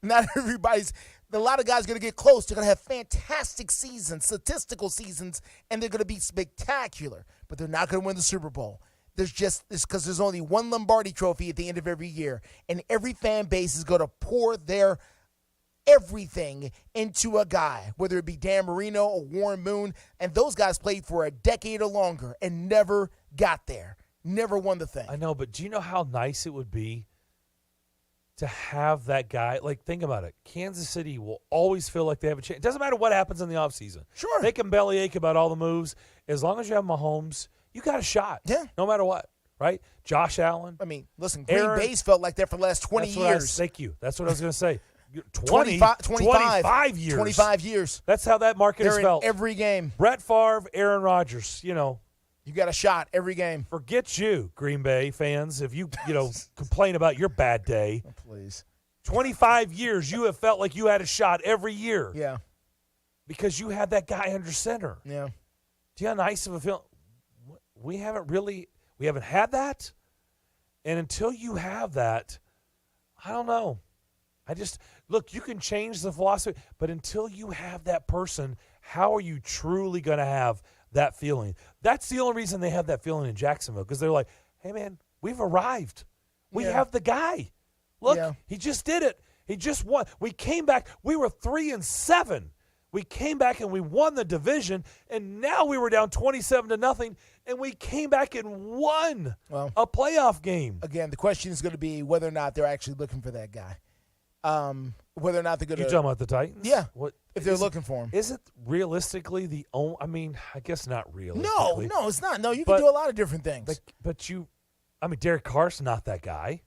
Not everybody's. A lot of guys are going to get close. They're going to have fantastic seasons, statistical seasons, and they're going to be spectacular. But they're not going to win the Super Bowl. It's because there's only one Lombardi trophy at the end of every year, and every fan base is going to pour their everything into a guy, whether it be Dan Marino or Warren Moon, and those guys played for a decade or longer and never got there, never won the thing. I know, but do you know how nice it would be to have that guy? Like, think about it. Kansas City will always feel like they have a chance. It doesn't matter what happens in the offseason. Sure. They can bellyache about all the moves. As long as you have Mahomes, you got a shot. Yeah. No matter what, right? Josh Allen. I mean, listen, Green Bay's felt like that for the last 20 years. Thank you. That's what I was going to say. 25 years. 25 years. That's how that market They're has in felt. every game. Brett Favre, Aaron Rodgers, You got a shot every game. Forget you, Green Bay fans, if you complain about your bad day. Oh, please. 25 years, you have felt like you had a shot every year. Yeah. Because you had that guy under center. Yeah. Do you know how nice of a feeling? We haven't had that. And until you have that, I don't know. Look, you can change the philosophy, but until you have that person, how are you truly going to have that feeling? That's the only reason they have that feeling in Jacksonville, because they're like, hey, man, we've arrived. We have the guy. Look, he just did it. He just won. We came back. We were 3-7. We came back and we won the division, and now we were down 27-0, and we came back and won a playoff game. Again, the question is going to be whether or not they're actually looking for that guy. Whether or not they're going to. You're talking about the Titans? Yeah. What, if they're looking for him. Is it realistically the only? I mean, I guess not realistically. No, it's not. No, you can do a lot of different things. But Derek Carr's not that guy.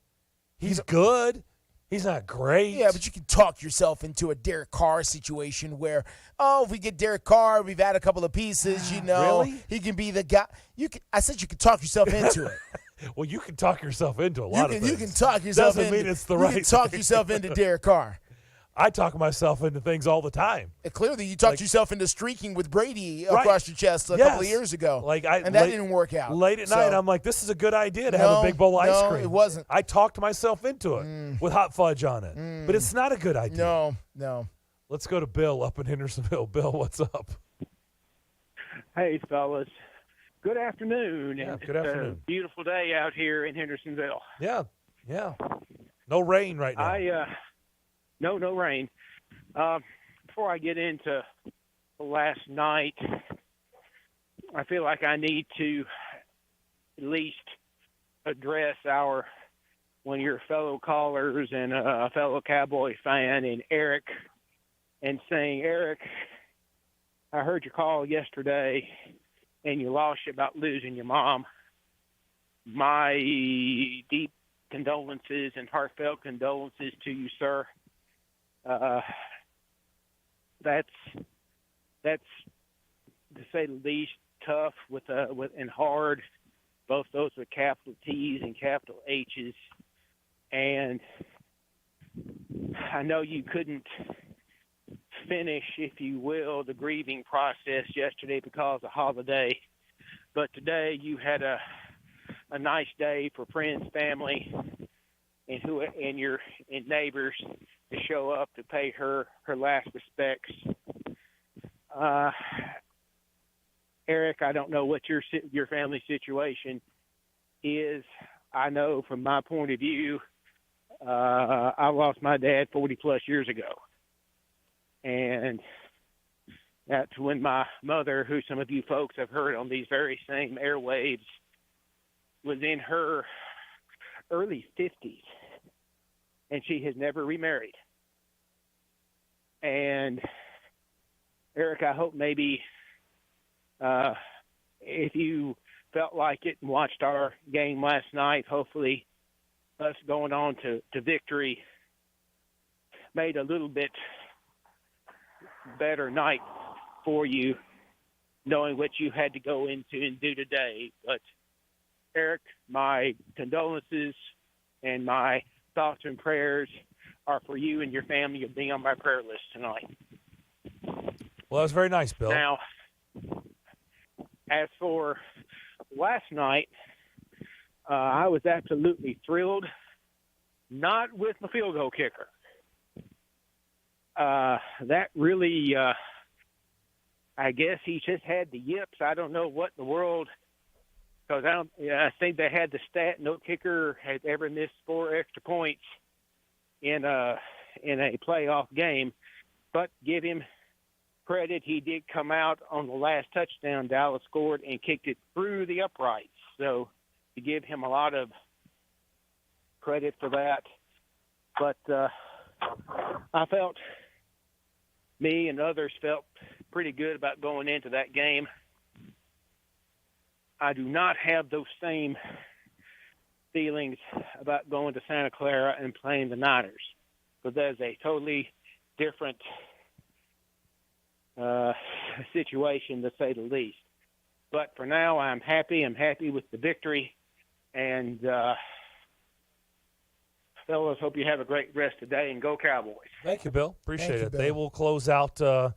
He's good. He's not great. Yeah, but you can talk yourself into a Derek Carr situation where, if we get Derek Carr, we've had a couple of pieces, Really? he can be the guy. I said you could talk yourself into it. Well, you can talk yourself into a lot of things. You can talk yourself Doesn't into. mean it's the right. You can talk thing. yourself into Derek Carr. I talk myself into things all the time. Clearly, you talked yourself into streaking with Brady across your chest a couple of years ago. And that didn't work out. Late at night, I'm like, this is a good idea to have a big bowl of ice cream. No, it wasn't. I talked myself into it with hot fudge on it. But it's not a good idea. No. Let's go to Bill up in Hendersonville. Bill, what's up? Hey, fellas. Good afternoon. Yeah, It's good afternoon. a beautiful day out here in Hendersonville. Yeah. No rain right now. No rain. Before I get into last night, I feel like I need to at least address one of your fellow callers and a fellow Cowboy fan, and Eric, and saying, Eric, I heard your call yesterday, and you lost about losing your mom. my deep condolences and heartfelt condolences to you, sir. That's to say the least tough and hard. Both those with capital T's and capital H's. And I know you couldn't finish, if you will, the grieving process yesterday because of holiday. But today you had a nice day for friends, family, and your neighbors to show up to pay her last respects. Eric, I don't know what your family situation is. I know from my point of view, I lost my dad 40 plus years ago. And that's when my mother, who some of you folks have heard on these very same airwaves, was in her early 50s. And she has never remarried. And Eric, I hope maybe if you felt like it and watched our game last night, hopefully us going on to victory made a little bit better night for you, knowing what you had to go into and do today. But Eric, my condolences and my thoughts and prayers are for you and your family of being on my prayer list tonight. Well, that was very nice, Bill. Now, as for last night, I was absolutely thrilled, not with my field goal kicker. That really, I guess he just had the yips. I don't know what in the world, because I think they had the stat no kicker has ever missed 4 extra points in a playoff game. But give him credit, he did come out on the last touchdown Dallas scored and kicked it through the uprights. So to give him a lot of credit for that. But I felt, me and others felt pretty good about going into that game. I do not have those same feelings about going to Santa Clara and playing the Niners, because that is a totally different situation, to say the least. But for now, I'm happy. I'm happy with the victory. And fellas, hope you have a great rest of the day, and go Cowboys. Thank you, Bill. Appreciate it. Bill. They will close out the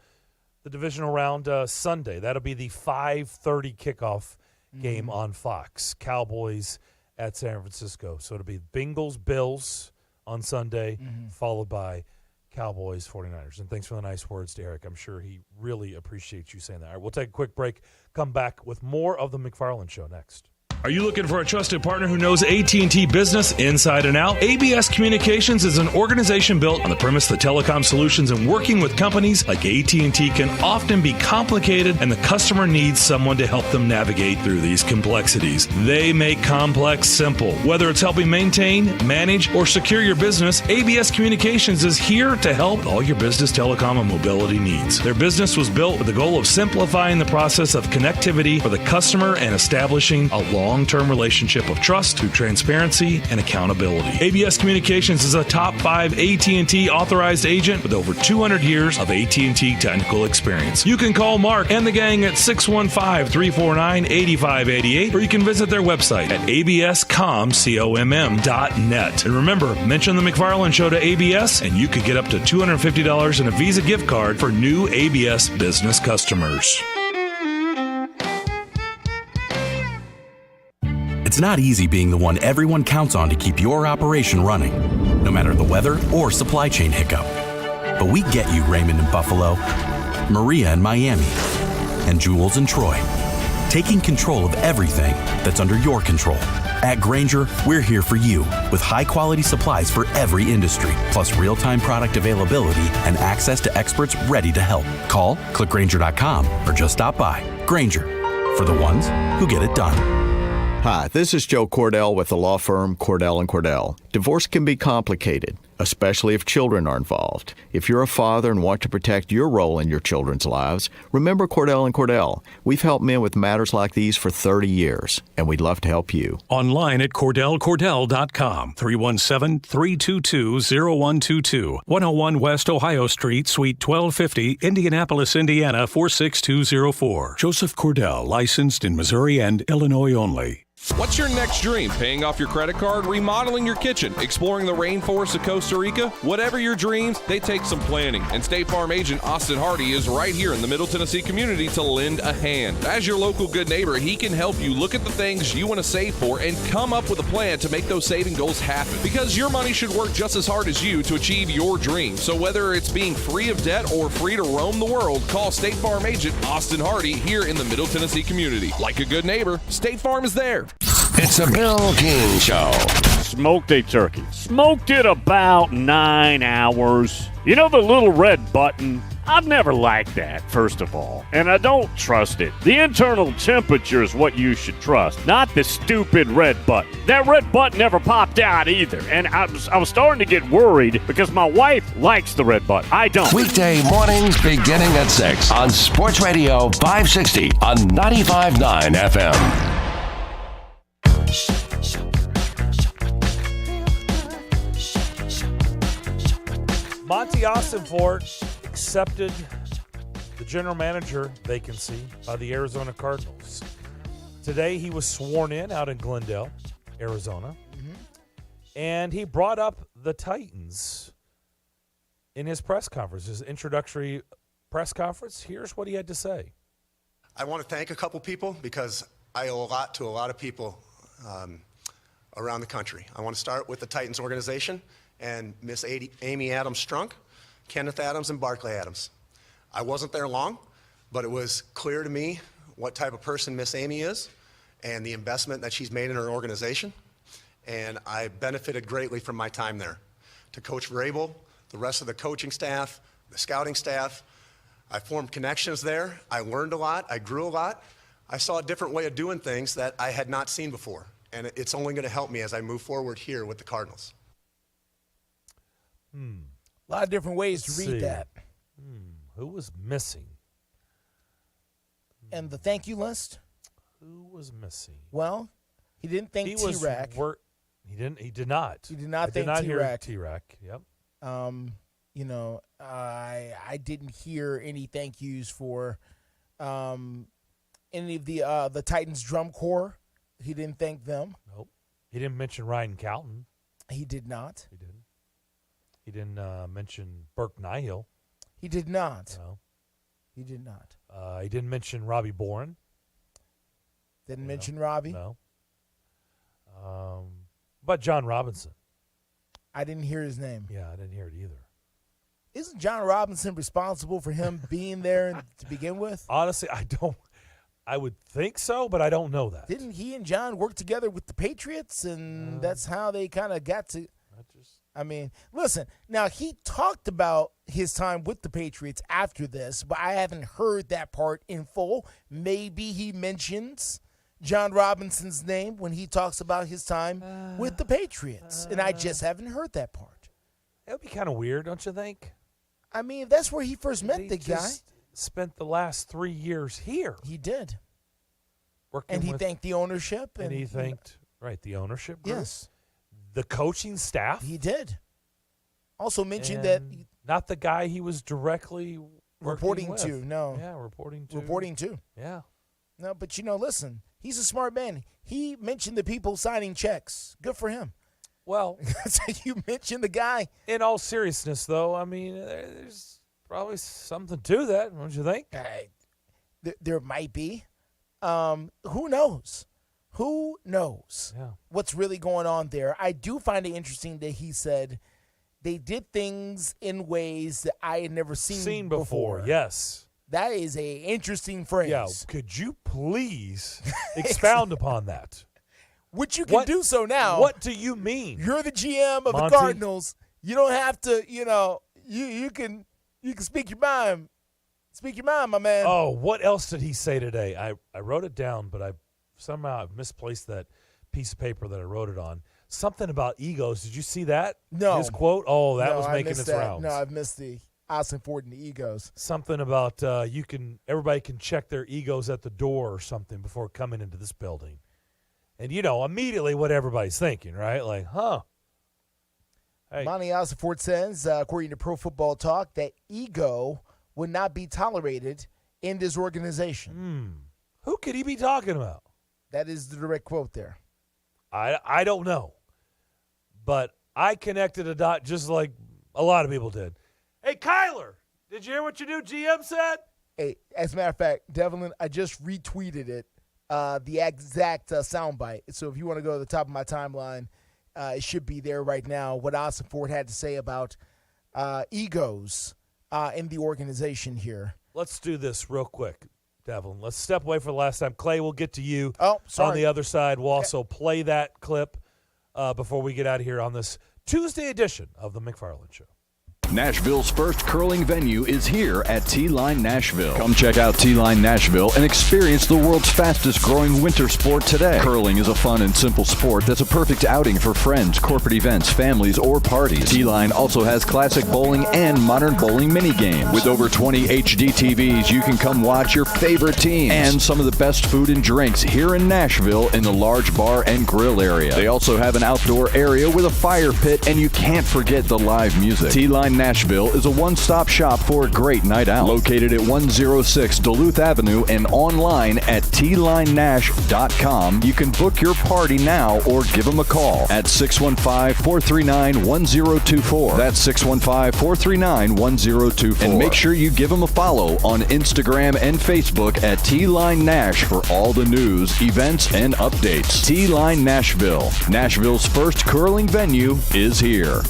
divisional round Sunday. That'll be the 5:30 kickoff game on Fox. Cowboys at San Francisco. So it'll be Bengals, Bills on Sunday, followed by Cowboys, 49ers. And thanks for the nice words to Eric. I'm sure he really appreciates you saying that. All right, we'll take a quick break, come back with more of the McFarland Show next. Are you looking for a trusted partner who knows AT&T business inside and out? ABS Communications is an organization built on the premise that telecom solutions and working with companies like AT&T can often be complicated, and the customer needs someone to help them navigate through these complexities. They make complex simple. Whether it's helping maintain, manage, or secure your business, ABS Communications is here to help with all your business telecom and mobility needs. Their business was built with the goal of simplifying the process of connectivity for the customer and establishing a long-term relationship of trust through transparency and accountability. ABS Communications is a top 5 AT&T authorized agent with over 200 years of AT&T technical experience. You can call Mark and the gang at 615-349-8588, or you can visit their website at abscomm.net. And remember, mention the McFarland Show to ABS, and you could get up to $250 in a Visa gift card for new ABS business customers. It's not easy being the one everyone counts on to keep your operation running, no matter the weather or supply chain hiccup. But we get you, Raymond in Buffalo, Maria in Miami, and Jules in Troy, taking control of everything that's under your control. At Grainger, we're here for you with high-quality supplies for every industry, plus real-time product availability and access to experts ready to help. Call, click Grainger.com, or just stop by. Grainger, for the ones who get it done. Hi, this is Joe Cordell with the law firm Cordell & Cordell. Divorce can be complicated. especially if children are involved. If you're a father and want to protect your role in your children's lives, remember Cordell & Cordell. We've helped men with matters like these for 30 years, and we'd love to help you. Online at CordellCordell.com, 317-322-0122, 101 West Ohio Street, Suite 1250, Indianapolis, Indiana, 46204. Joseph Cordell, licensed in Missouri and Illinois only. What's your next dream? Paying off your credit card, remodeling your kitchen, exploring the rainforests of Costa Rica? Whatever your dreams, they take some planning. And State Farm agent Austin Hardy is right here in the Middle Tennessee community to lend a hand. As your local good neighbor, he can help you look at the things you want to save for and come up with a plan to make those saving goals happen. Because your money should work just as hard as you to achieve your dream. So whether it's being free of debt or free to roam the world, call State Farm agent Austin Hardy here in the Middle Tennessee community. Like a good neighbor, State Farm is there. It's a Bill King Show. Smoked a turkey. Smoked it about 9 hours. You know the little red button? I've never liked that, first of all, and I don't trust it. The internal temperature is what you should trust, not the stupid red button. That red button never popped out either, and I was starting to get worried because my wife likes the red button. I don't. Weekday mornings beginning at 6 on Sports Radio 560 on 95.9 FM. Monty Ossenfort accepted the general manager vacancy by the Arizona Cardinals. Today he was sworn in out in Glendale, Arizona, and he brought up the Titans in his press conference, his introductory press conference. Here's what he had to say. I want to thank a couple people because I owe a lot to a lot of people around the country. I want to start with the Titans organization and Miss Amy Adams-Strunk, Kenneth Adams, and Barclay Adams. I wasn't there long, but it was clear to me what type of person Miss Amy is and the investment that she's made in her organization, and I benefited greatly from my time there. To Coach Vrabel, the rest of the coaching staff, the scouting staff, I formed connections there. I learned a lot. I grew a lot. I saw a different way of doing things that I had not seen before, and it's only going to help me as I move forward here with the Cardinals. A lot of different ways to read that. Who was missing? And the thank you list? Who was missing? Well, he didn't thank T-Rack. He did not. He did not thank T-Rack. T-Rack, yep. You know, I didn't hear any thank yous for any of the Titans drum corps. He didn't thank them. Nope. He didn't mention Ryan Calton. He did not. He didn't. He didn't mention Burke Nihill. He did not. No. He did not. He didn't mention Robbie Boren. Didn't mention Robbie. No. But John Robinson. I didn't hear his name. Yeah, I didn't hear it either. Isn't John Robinson responsible for him being there to begin with? Honestly, I would think so, but I don't know that. Didn't he and John work together with the Patriots, and that's how they kind of got to – I mean, listen, now he talked about his time with the Patriots after this, but I haven't heard that part in full. Maybe he mentions John Robinson's name when he talks about his time with the Patriots, and I just haven't heard that part. That would be kind of weird, don't you think? I mean, that's where he first met the guy. Spent the last 3 years here. He did. And he thanked the ownership. And he thanked, the ownership group. Yes. The coaching staff. He did. Also mentioned that. Not the guy he was directly reporting with. to, no. Yeah, reporting to. Reporting to. Yeah. No, but listen, he's a smart man. He mentioned the people signing checks. Good for him. Well, you mentioned the guy. In all seriousness, though, I mean, there's probably something to that, don't you think? There might be. Who knows? Who knows what's really going on there? I do find it interesting that he said they did things in ways that I had never seen before. Yes. That is an interesting phrase. Yeah, could you please expound upon that? Which you can do so now. What do you mean? You're the GM of Monty? the Cardinals. You don't have to, you can speak your mind. Speak your mind, my man. Oh, what else did he say today? I wrote it down, but somehow I've misplaced that piece of paper that I wrote it on. Something about egos. Did you see that? No. His quote? Oh, that No, was I making missed its that. rounds. No, I've missed the Austin Ford and the egos. Something about everybody can check their egos at the door or something before coming into this building. And, immediately what everybody's thinking, right? Like, Hey. Monty Austin Ford says, according to Pro Football Talk, that ego would not be tolerated in this organization. Who could he be talking about? That is the direct quote there. I don't know. But I connected a dot just like a lot of people did. Hey, Kyler, did you hear what your new GM said? Hey, as a matter of fact, Devlin, I just retweeted it, the exact soundbite. So if you want to go to the top of my timeline, it should be there right now, what Austin Ford had to say about egos in the organization here. Let's do this real quick, Devlin. Let's step away for the last time. Clay, we'll get to you on the other side. We'll also play that clip before we get out of here on this Tuesday edition of the McFarland Show. Nashville's first curling venue is here at T-Line Nashville. Come check out T-Line Nashville and experience the world's fastest growing winter sport today. Curling is a fun and simple sport that's a perfect outing for friends, corporate events, families, or parties. T-Line also has classic bowling and modern bowling mini games. With over 20 HD TVs, you can come watch your favorite teams and some of the best food and drinks here in Nashville in the large bar and grill area. They also have an outdoor area with a fire pit, and you can't forget the live music. T-Line Nashville is a one-stop shop for a great night out. Located at 106 Duluth Avenue and online at tlinenash.com. You can book your party now or give them a call at 615-439-1024. That's 615-439-1024. And make sure you give them a follow on Instagram and Facebook at T-Line Nash for all the news, events, and updates. T-Line Nashville. Nashville's first curling venue is here.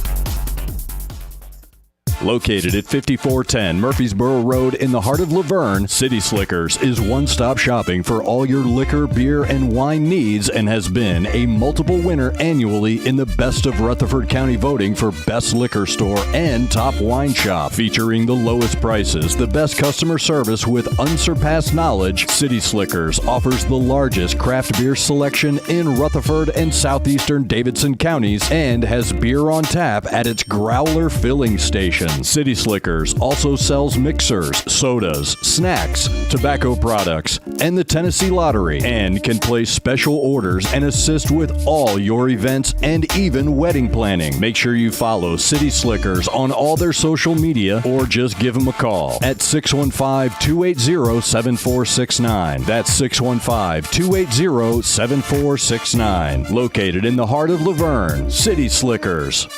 Located at 5410 Murfreesboro Road in the heart of Laverne, City Slickers is one-stop shopping for all your liquor, beer, and wine needs and has been a multiple winner annually in the Best of Rutherford County voting for Best Liquor Store and Top Wine Shop. Featuring the lowest prices, the best customer service with unsurpassed knowledge, City Slickers offers the largest craft beer selection in Rutherford and southeastern Davidson counties and has beer on tap at its Growler filling station. City Slickers also sells mixers, sodas, snacks, tobacco products, and the Tennessee Lottery, and can place special orders and assist with all your events and even wedding planning. Make sure you follow City Slickers on all their social media or just give them a call at 615-280-7469. That's 615-280-7469. Located in the heart of Laverne, City Slickers.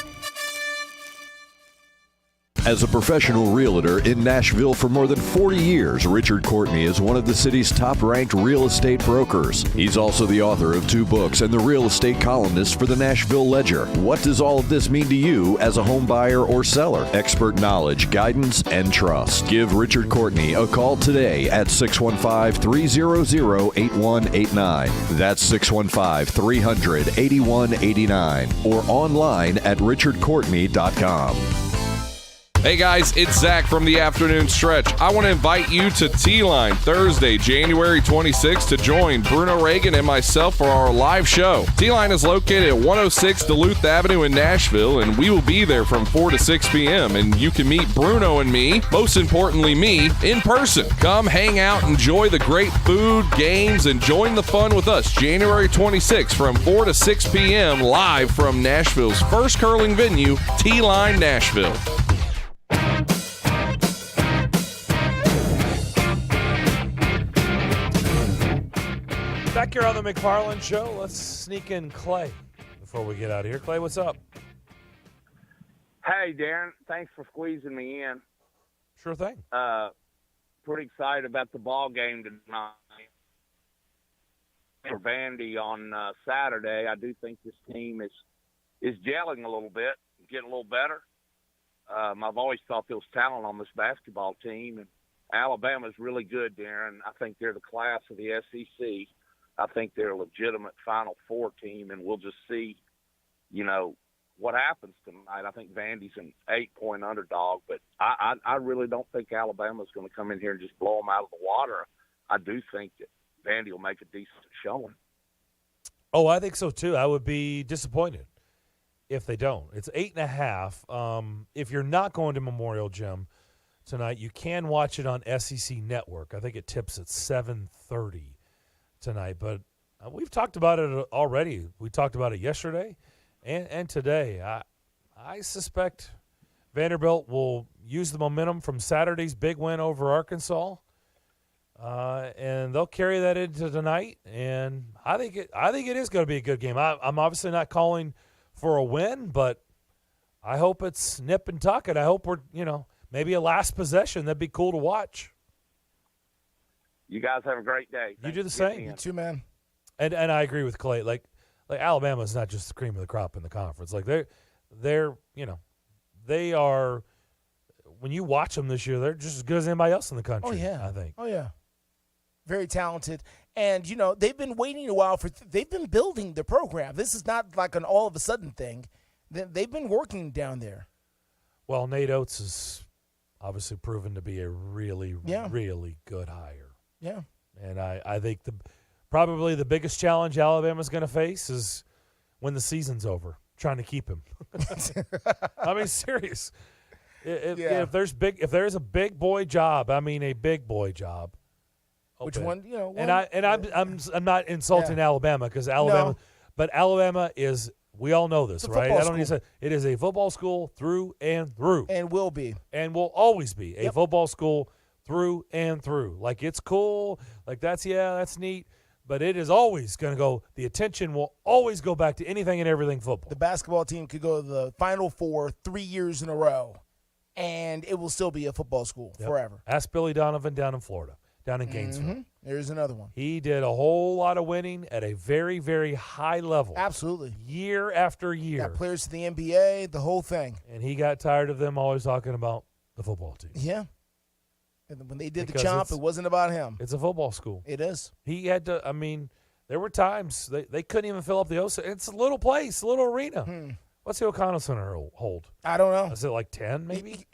As a professional realtor in Nashville for more than 40 years, Richard Courtney is one of the city's top-ranked real estate brokers. He's also the author of 2 books and the real estate columnist for the Nashville Ledger. What does all of this mean to you as a home buyer or seller? Expert knowledge, guidance, and trust. Give Richard Courtney a call today at 615-300-8189. That's 615-300-8189 or online at richardcourtney.com. Hey guys, it's Zach from the Afternoon Stretch. I want to invite you to T-Line Thursday, January 26th to join Bruno, Reagan, and myself for our live show. T-Line is located at 106 Duluth Avenue in Nashville, and we will be there from 4 to 6 p.m. And you can meet Bruno and me, most importantly me, in person. Come hang out, enjoy the great food, games, and join the fun with us January 26th from 4 to 6 p.m. live from Nashville's first curling venue, T-Line Nashville. Back here on the McFarland Show, let's sneak in Clay before we get out of here. Clay, what's up? Hey, Darren. Thanks for squeezing me in. Sure thing. Pretty excited about the ball game tonight. For Vandy on Saturday, I do think this team is gelling a little bit, getting a little better. I've always thought there was talent on this basketball team, and Alabama's really good, Darren. I think they're the class of the SEC. I think they're a legitimate Final Four team, and we'll just see, what happens tonight. I think Vandy's an 8-point underdog, but I really don't think Alabama's going to come in here and just blow them out of the water. I do think that Vandy will make a decent showing. Oh, I think so too. I would be disappointed if they don't. It's 8.5. If you're not going to Memorial Gym tonight, you can watch it on SEC Network. I think it tips at 7:30 tonight. But we've talked about it already. We talked about it yesterday and today. I suspect Vanderbilt will use the momentum from Saturday's big win over Arkansas, and they'll carry that into tonight. And I think it is going to be a good game. I'm obviously not calling for a win, but I hope it's nip and tuck, and I hope we're maybe a last possession. That'd be cool to watch. You guys have a great day. You do the same. You too, man. And I agree with Clay. Like Alabama's not just the cream of the crop in the conference. Like they're they are. When you watch them this year, they're just as good as anybody else in the country. Oh yeah, I think. Oh yeah, very talented. And they've been waiting a while they've been building the program. This is not like an all of a sudden thing. They've been working down there. Well, Nate Oates is obviously proven to be a really, really good hire. Yeah. And I think probably the biggest challenge Alabama's going to face is when the season's over, trying to keep him. I mean, serious. If there's a big boy job, a big boy job. Which one? I'm not insulting Alabama because Alabama, but Alabama is. We all know this, right? I don't need to say it is a football school through and through, and will be, and will always be a football school through and through. Like it's cool, like that's neat, but it is always going to go. The attention will always go back to anything and everything football. The basketball team could go to the Final Four 3 years in a row, and it will still be a football school forever. Ask Billy Donovan down in Florida, down in Gainesville. Mm-hmm. There's another one. He did a whole lot of winning at a very, very high level. Absolutely. Year after year. Got players to the NBA, the whole thing. And he got tired of them always talking about the football team. Yeah. And when they did the chomp, it wasn't about him. It's a football school. It is. He had to, there were times they couldn't even fill up the OSA. It's a little place, a little arena. What's the O'Connell Center hold? I don't know. Is it like 10 maybe?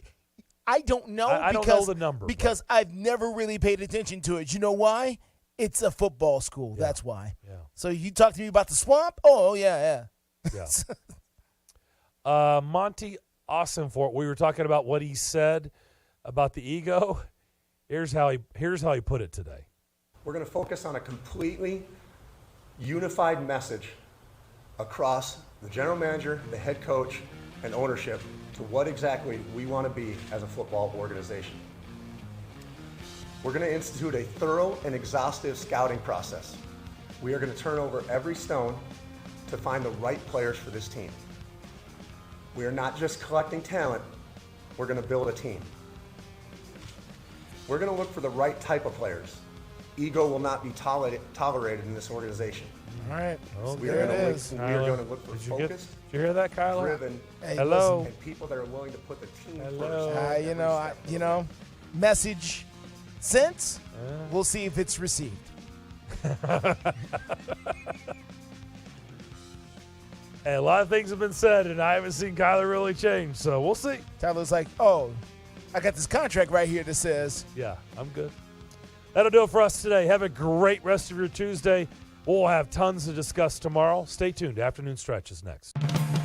I don't know. I don't know the number. Because I've never really paid attention to it. You know why? It's a football school. Yeah. That's why. Yeah. So you talk to me about the swamp? Oh, yeah. Monty Ossenfort, we were talking about what he said about the ego. Here's how he put it today. We're going to focus on a completely unified message across the general manager, the head coach, and ownership to what exactly we want to be as a football organization. We're going to institute a thorough and exhaustive scouting process. We are going to turn over every stone to find the right players for this team. We are not just collecting talent, we're going to build a team. We're going to look for the right type of players. Ego will not be tolerated in this organization. All right. So we are going to look for focused, did you hear that, Kyler? driven, Hello. and people that are willing to put the team first. Message sent. We'll see if it's received. Hey, a lot of things have been said, and I haven't seen Kyler really change, so we'll see. Tyler's like, oh, I got this contract right here that says. Yeah, I'm good. That'll do it for us today. Have a great rest of your Tuesday. We'll have tons to discuss tomorrow. Stay tuned. Afternoon Stretch is next.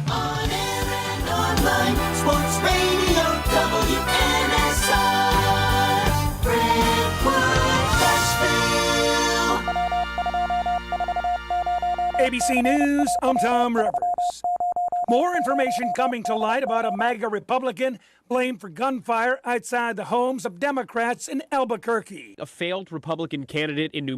On air and online, Sports Radio WNSR, Brentwood, Nashville. ABC News, I'm Tom Rivers. More information coming to light about a MAGA Republican blamed for gunfire outside the homes of Democrats in Albuquerque. A failed Republican candidate in New Mexico